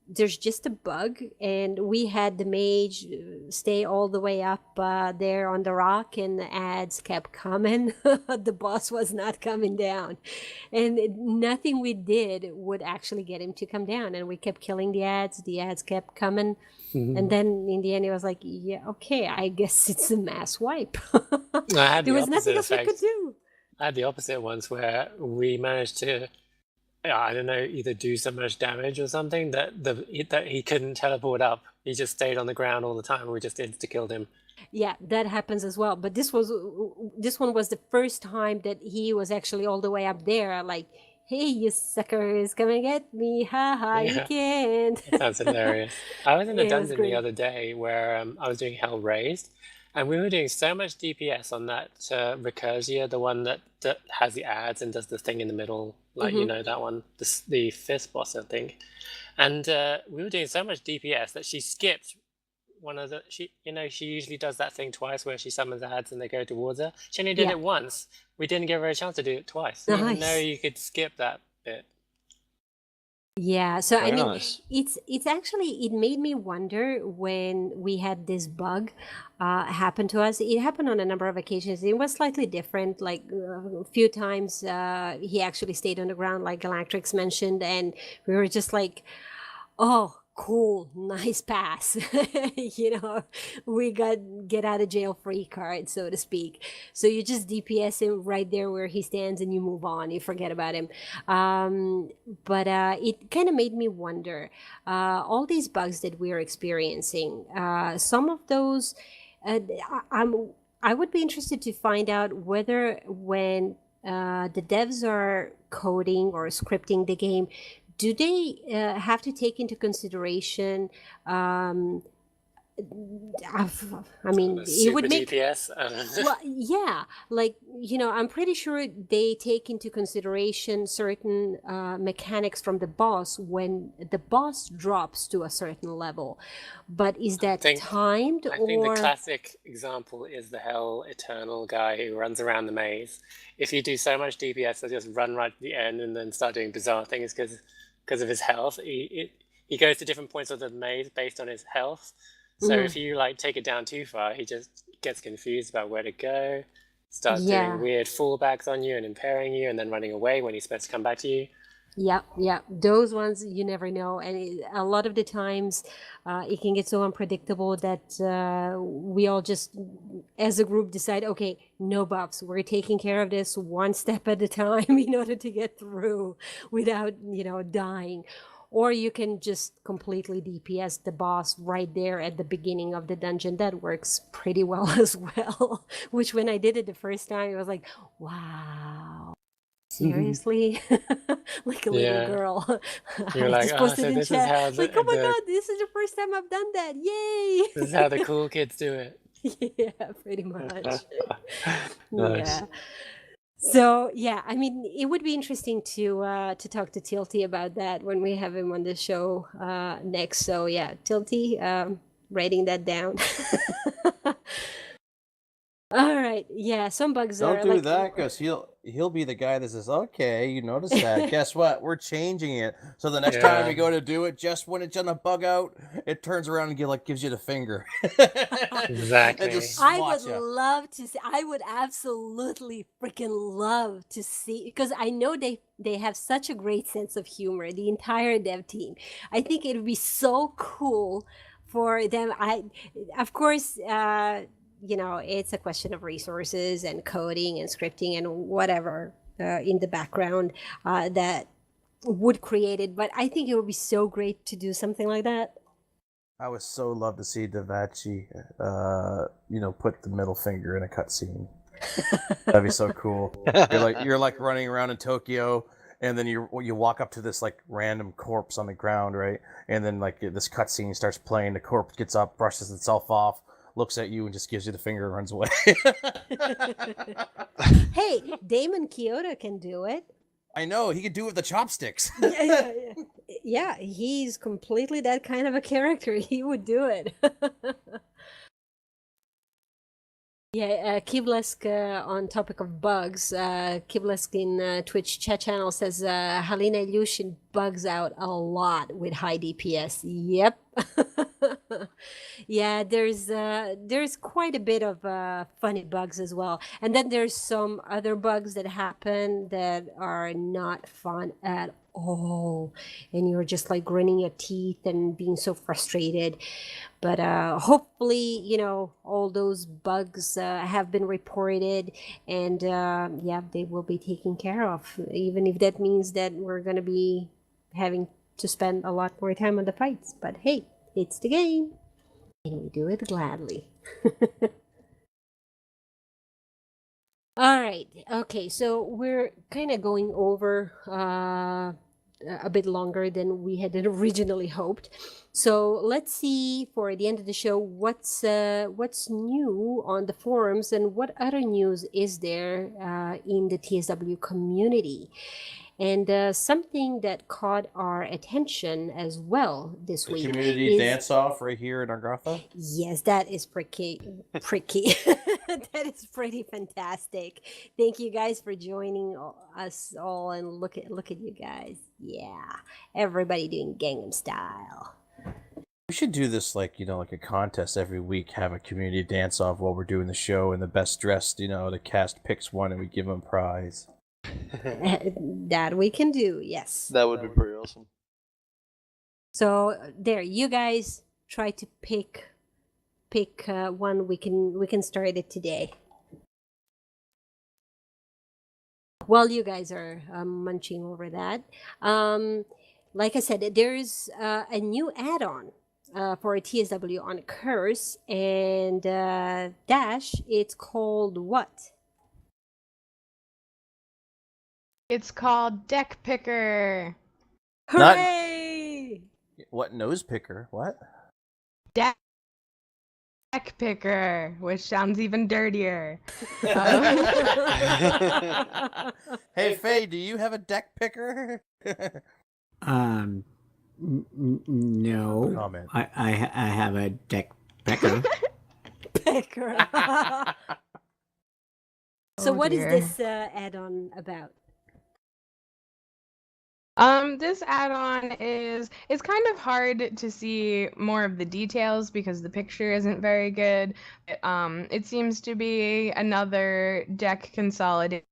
there's just a bug, and we had the mage stay all the way up there on the rock, and the ads kept coming. The boss was not coming down, and nothing we did would actually get him to come down, and we kept killing the ads. The ads kept coming, and then in the end it was like, yeah, okay, I guess it's a mass wipe. I had There the was nothing else opposite we could effect. do. I had the opposite once where we managed to, I don't know, either do so much damage or something that he couldn't teleport up. He just stayed on the ground all the time. We just insta killed him. Yeah, that happens as well. But this one was the first time that he was actually all the way up there. Like, hey, you suckers, come and get me! Ha ha, you Yeah. can't. That sounds hilarious. I was in a It was dungeon the great. other day where I was doing Hell Raised, and we were doing so much DPS on that Recursia, the one that has the ads and does the thing in the middle, like you Mhm. know that one, the fifth boss, I think. And we were doing so much DPS that she skipped one of the she usually does that thing twice where she summons ads and they go towards her. She only did Yeah. it once. We didn't give her a chance to do it twice. I didn't know Nice. you could skip that bit. Yeah, so I Very mean, nice. it's actually, it made me wonder when we had this bug happen to us. It happened on a number of occasions. It was slightly different. Like a few times, he actually stayed on the ground, like Galactrix mentioned, and we were just like, "Oh, cool, nice pass." You know, we got get out of jail free card, so to speak. So you just DPS him right there where he stands, and you move on. You forget about him. But it kind of made me wonder, all these bugs that we're experiencing. Some of those, I would be interested to find out whether when the devs are coding or scripting the game, do they have to take into consideration I mean, it Super would make DPS. I don't know. well, yeah, like, I'm pretty sure they take into consideration certain mechanics from the boss when the boss drops to a certain level. But is that think- timed I think the or? classic example is the Hell Eternal guy who runs around the maze. If you do so much DPS, they'll just run right to the end and then start doing bizarre things because of his health. He goes to different points of the maze based on his health. So Mhm. if you like take it down too far, he just gets confused about where to go, starts Yeah. doing weird fallbacks on you and impairing you, and then running away when he's supposed to come back to you. Yeah, those ones you never know, and a lot of the times it can get so unpredictable that we all just, as a group, decide, okay, no buffs. We're taking care of this one step at a time in order to get through without, dying. Or you can just completely DPS the boss right there at the beginning of the dungeon. That works pretty well as well. Which, when I did it the first time, it was like, wow. Seriously? Like a little Yeah. girl. You're I like, just "Oh, posted so in this is chat. how Like, oh my the god, this is the first time I've done that. Yay! this is how the cool kids do it." Yeah, pretty much. Nice. Yeah. So yeah, I mean, it would be interesting to talk to Tilty about that when we have him on the show next. So yeah, Tilty, writing that down. All right. Yeah, some bugs Don't are do like that, because he'll be the guy that says, "Okay, you noticed that. Guess what? We're changing it. So the next time we Yeah. go to do it, just when it's gonna bug out, it turns around and gives you the finger." Exactly. And just I would swats ya. love to see. I would absolutely freaking love to see, because I know they have such a great sense of humor. The entire dev team. I think it would be so cool for them. Of course, it's a question of resources and coding and scripting and whatever in the background that would create it. But I think it would be so great to do something like that. I would so love to see Davachi, put the middle finger in a cutscene. That'd be so cool. You're like running around in Tokyo, and then you walk up to this like random corpse on the ground, right? And then like this cutscene starts playing. The corpse gets up, brushes itself off, looks at you, and just gives you the finger and runs away. Hey, Damon Kyoto can do it. I know, he could do it with the chopsticks. Yeah, he's completely that kind of a character. He would do it. Yeah, Kiblesk, on topic of bugs, Kiblesk in Twitch chat channel says Halina Ilyushin bugs out a lot with high DPS. Yep. Yeah, there's quite a bit of funny bugs as well. And then there's some other bugs that happen that are not fun at all. And you're just like gritting your teeth and being so frustrated. But hopefully, all those bugs have been reported, and yeah, they will be taken care of, even if that means that we're going to be having to spend a lot more time on the fights. But hey, it's the game, and we do it gladly. All right. Okay. So we're kind of going over a bit longer than we had originally hoped. So let's see for the end of the show what's new on the forums and what other news is there in the TSW community. And something that caught our attention as well this The week community is, dance-off right here in Argotha? yes, that is pricky. That is pretty fantastic. Thank you guys for joining us all, and look at you guys. Yeah, everybody doing Gangnam Style. We should do this like a contest every week. Have a community dance-off while we're doing the show, and the best dressed, the cast picks one, and we give them a prize. That we can do. Yes. That would be pretty awesome. So there, you guys try to pick one. We can start it today. While you guys are munching over that, like I said, there's a new add-on for TSW on Curse and Dash. It's called what? It's called Deck Picker. Hooray! What, nose picker? What? Deck Picker, which sounds even dirtier. Hey, Faye, do you have a deck picker? No. Comment. I have a deck picker. Picker. So Oh, what is dear. this add-on about? This add-on it's kind of hard to see more of the details because the picture isn't very good. It seems to be another deck consolidator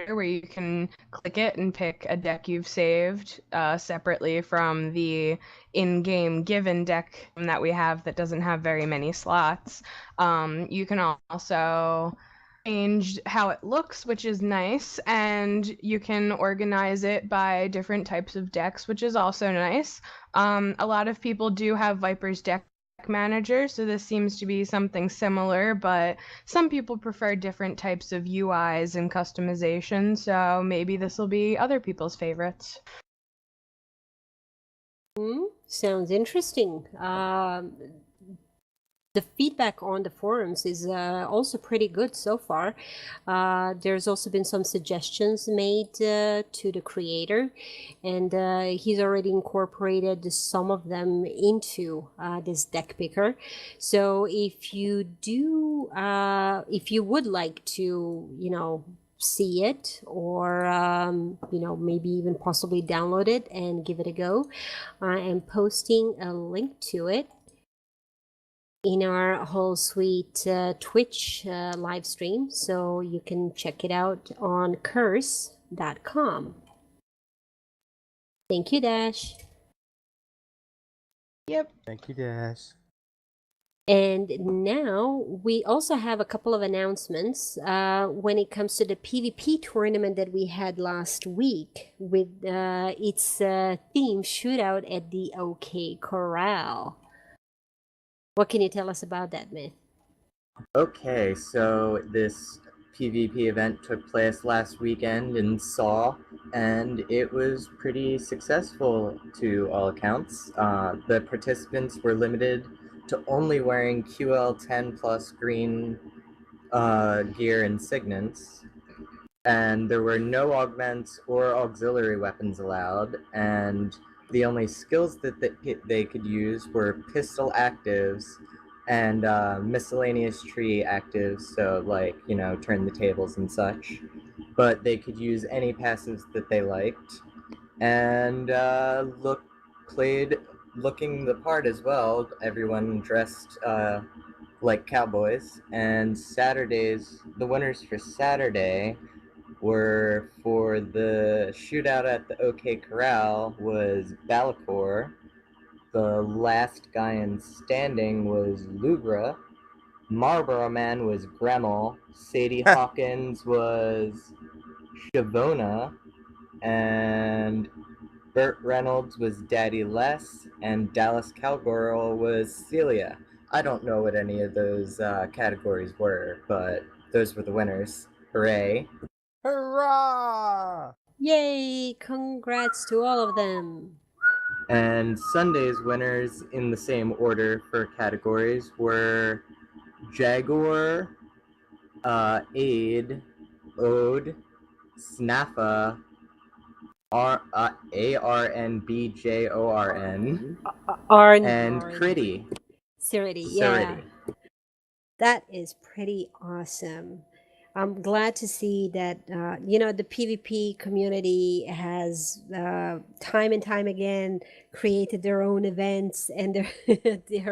where you can click it and pick a deck you've saved separately from the in-game given deck that we have that doesn't have very many slots. You can also change how it looks, which is nice, and you can organize it by different types of decks, which is also nice. A lot of people do have Viper's deck manager, so this seems to be something similar, but some people prefer different types of UIs and customization, so maybe this will be other people's favorites. Sounds interesting. The feedback on the forums is also pretty good so far. There's also been some suggestions made to the creator, and he's already incorporated some of them into this deck picker. So if you would like to, see it, or maybe even possibly download it and give it a go, I am posting a link to it in our whole suite Twitch live stream, so you can check it out on curse.com. Thank you, Dash. Yep. Thank you, Dash. And now we also have a couple of announcements when it comes to the PvP tournament that we had last week with its theme shootout at the OK Corral. What can you tell us about that, Myth? Okay, so this PvP event took place last weekend in Saw, and it was pretty successful to all accounts. The participants were limited to only wearing QL10 plus green gear and signets, and there were no augments or auxiliary weapons allowed, and the only skills that they could use were pistol actives and miscellaneous tree actives, so like, turn the tables and such. But they could use any passives that they liked, and played looking the part as well. Everyone dressed like cowboys. And Saturdays, the winners for Saturday were for the shootout at the OK Corral was Balakor. The last guy in standing was Lugra. Marlboro Man was Gremmel. Sadie Hawkins was Shavona. And Burt Reynolds was Daddy Les. And Dallas Cowgirl was Celia. I don't know what any of those categories were, but those were the winners. Hooray. Hurrah! Yay! Congrats to all of them. And Sunday's winners in the same order for categories were Jaguar, Aid, Ode, Snaffa, ARNBJORN, and Critty. Sirity, yeah. That is pretty awesome. I'm glad to see that, the PvP community has time and time again created their own events, and they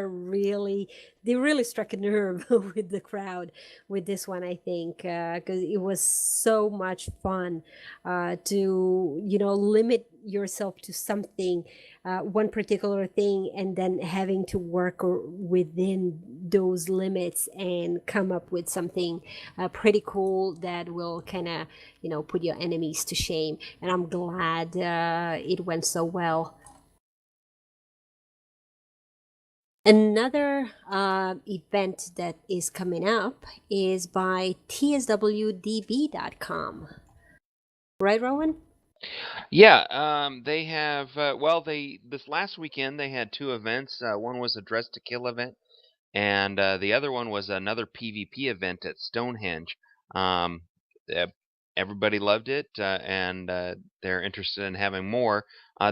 really struck a nerve with the crowd with this one, I think, because it was so much fun to, limit yourself to something, one particular thing, and then having to work within those limits and come up with something pretty cool that will kind of, put your enemies to shame. And I'm glad it went so well. Another event that is coming up is by tswdb.com. Right, Rowan? Yeah, they have. This last weekend they had two events. One was a Dress to Kill event, and the other one was another PvP event at Stonehenge. Everybody loved it, and they're interested in having more.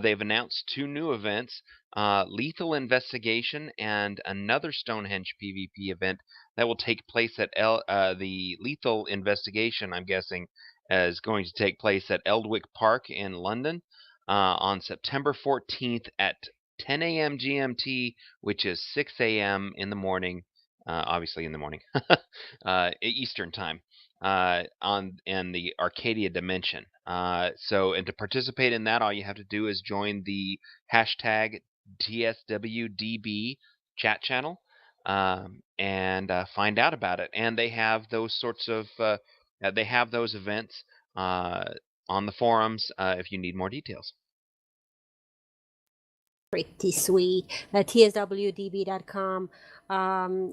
They've announced two new events: Lethal Investigation and another Stonehenge PvP event that will take place at the Lethal Investigation, I'm guessing, is going to take place at Eldwick Park in London on September 14th at 10 a.m. GMT, which is 6 a.m. in the morning, obviously in the morning, Eastern time, in the Arcadia Dimension. And to participate in that, all you have to do is join the hashtag TSWDB chat channel and find out about it. And they have those sorts of they have those events on the forums if you need more details. Pretty sweet. TSWDB.com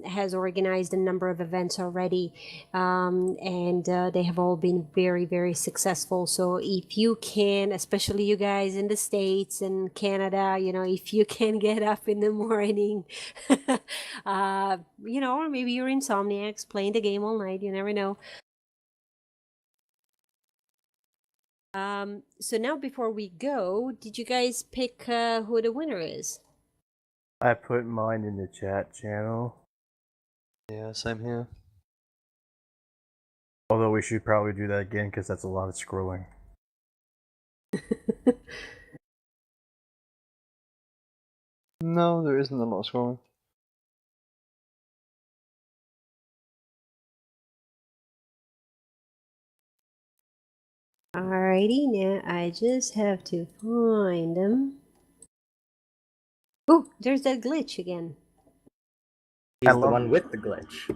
has organized a number of events already, and they have all been very, very successful. So if you can, especially you guys in the States and Canada, if you can get up in the morning, or maybe you're insomniacs playing the game all night, you never know. So now before we go, did you guys pick who the winner is? I put mine in the chat channel. Yeah, same here. Although we should probably do that again because that's a lot of scrolling. No, there isn't a lot of scrolling. Alrighty, now I just have to find them. Oh, there's that glitch again. He's the one with the glitch.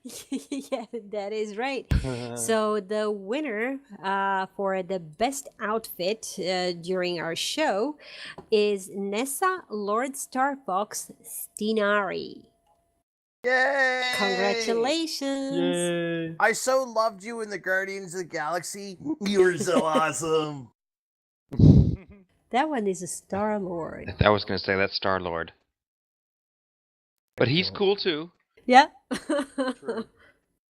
Yeah, that is right. So the winner for the best outfit during our show is Nessa Lord Starfox Stinari. Yay! Congratulations! Yay! I so loved you in the Guardians of the Galaxy. You were so awesome. That one is a Star-Lord. I was going to say that's Star-Lord. But he's cool too. Yeah.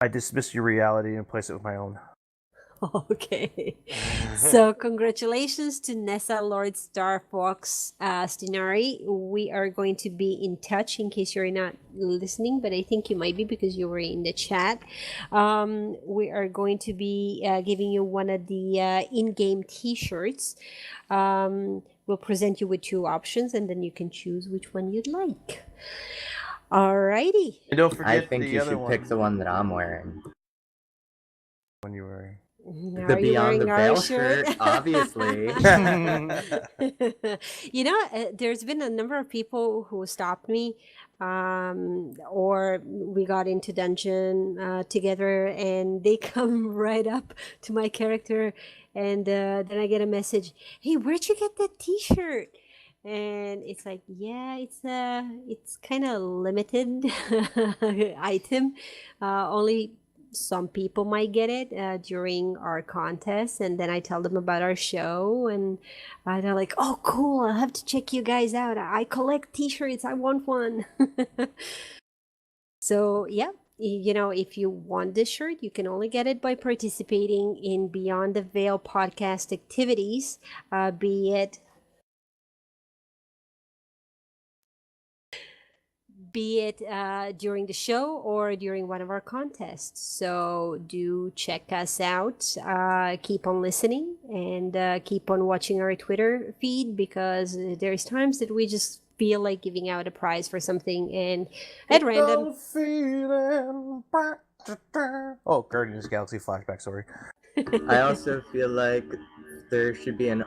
I dismiss your reality and place it with my own. Okay. So congratulations to Nessa Lord Star Fox Stinari. We are going to be in touch in case you're not listening, but I think you might be because you were in the chat. We are going to be giving you one of the in-game t-shirts. We'll present you with two options and then you can choose which one you'd like. Alrighty. And don't I forget think the you other should one. pick the one that I'm wearing. When you were. The Are you Beyond the wearing our Veil shirt, obviously. You know, there's been a number of people who stopped me, or we got into dungeon together, and they come right up to my character, and then I get a message, "Hey, where'd you get that T-shirt?" And it's like, yeah, it's kind of limited item. Only some people might get it during our contest, and then I tell them about our show, and they're like, "Oh, cool! I'll have to check you guys out. I collect T-shirts. I want one." So yeah, you know, if you want this shirt, you can only get it by participating in Beyond the Veil podcast activities, be it during the show or during one of our contests. So do check us out. Keep on listening and keep on watching our Twitter feed, because there's times that we just feel like giving out a prize for something and at random. Oh, Guardians of the Galaxy flashback, sorry. I also feel like there should be an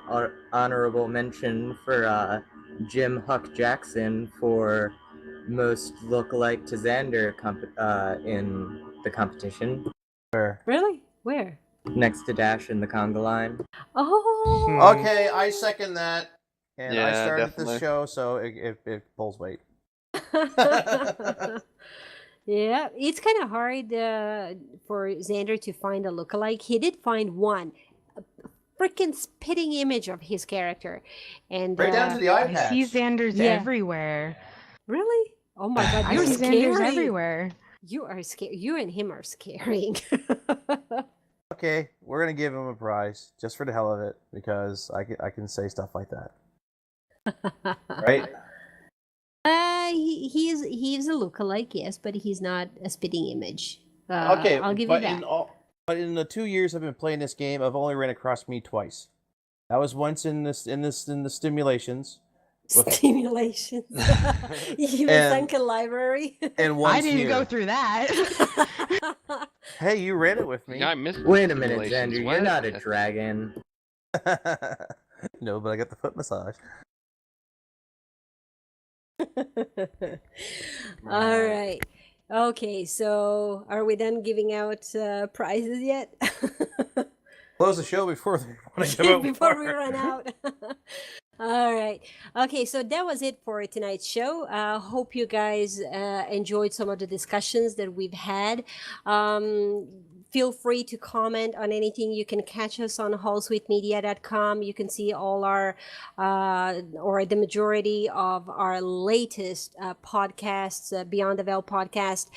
honorable mention for Jim Huck Jackson for most look-alike to Xander in the competition. Where? Really? Where? Next to Dash in the conga line. Oh. Okay, I second that. And I Yeah, started definitely. this show, so it pulls weight. Yeah, it's kind of hard for Xander to find a lookalike. He did find one, a freaking spitting image of his character, and Right down to the eye I patch. see Xanders Yeah. everywhere. Really? Oh my God, I you're see Xanders scary. everywhere. You are scared. You and him are scaring. Okay, we're gonna give him a prize just for the hell of it, because I can say stuff like that, right? He's a lookalike, yes, but he's not a spitting image. Okay, I'll give you but that. but in the 2 years I've been playing this game, I've only ran across me twice. That was once in the stimulations. Stimulations. You mean And- Sunken Library? And once I didn't here. go through that. Hey, you ran it with me. Yeah, I missed. Wait a minute, Simulations. Xander, What? you're not a dragon. No, but I got the foot massage. All right. Okay, so are we done giving out prizes yet? Close the show before they want to give out Before more. we run out. All right. Okay, so that was it for tonight's show. Hope you guys enjoyed some of the discussions that we've had. Feel free to comment on anything. You can catch us on hallsweetmedia.com. You can see all our, or the majority of our latest podcasts, Beyond the Veil podcast.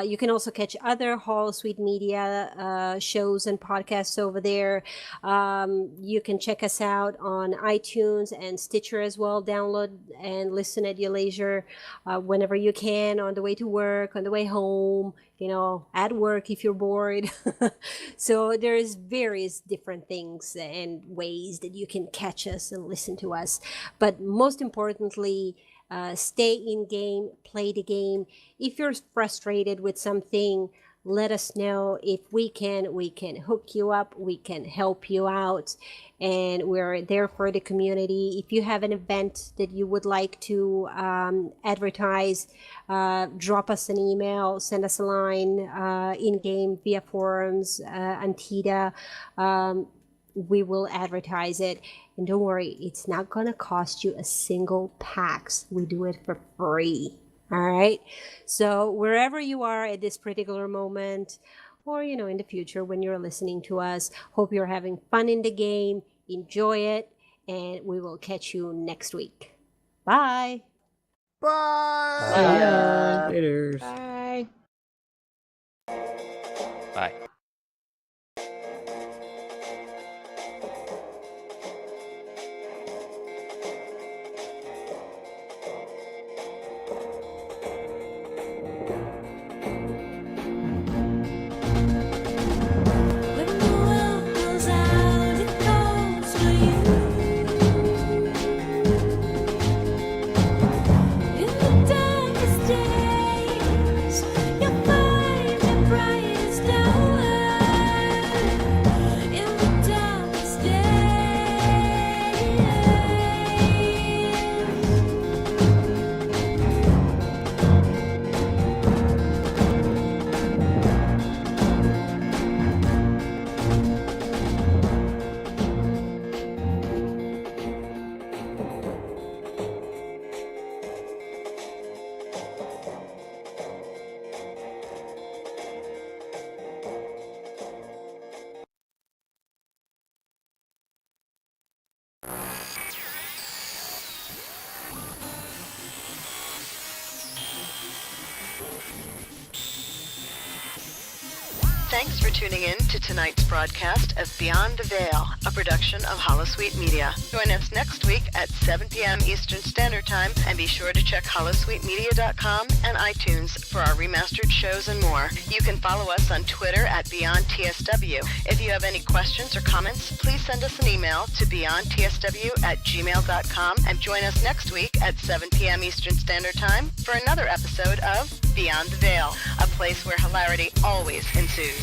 You can also catch other Hall Sweet Media shows and podcasts over there. You can check us out on iTunes and Stitcher as well. Download and listen at your leisure whenever you can, on the way to work, on the way home, you know, at work if you're bored. So there's various different things and ways that you can catch us and listen to us. But most importantly, stay in game, play the game. If you're frustrated with something, let us know. If we can hook you up, we can help you out, and we're there for the community. If you have an event that you would like to advertise, drop us an email, send us a line in-game via forums, Antida. We will advertise it. And don't worry, it's not going to cost you a single pax. We do it for free. All right. So wherever you are at this particular moment, or, you know, in the future when you're listening to us, hope you're having fun in the game. Enjoy it. And we will catch you next week. Bye. Bye. Bye. Later. Bye. Bye. Thanks for tuning in to tonight's broadcast of Beyond the Veil, a production of Holosuite Media. Join us next week at 7 p.m. Eastern Standard Time, and be sure to check holosuitemedia.com and iTunes for our remastered shows and more. You can follow us on Twitter at BeyondTSW. If you have any questions or comments, please send us an email to beyondtsw@gmail.com, and join us next week at 7 p.m. Eastern Standard Time for another episode of Beyond the Veil, a place where hilarity always ensues.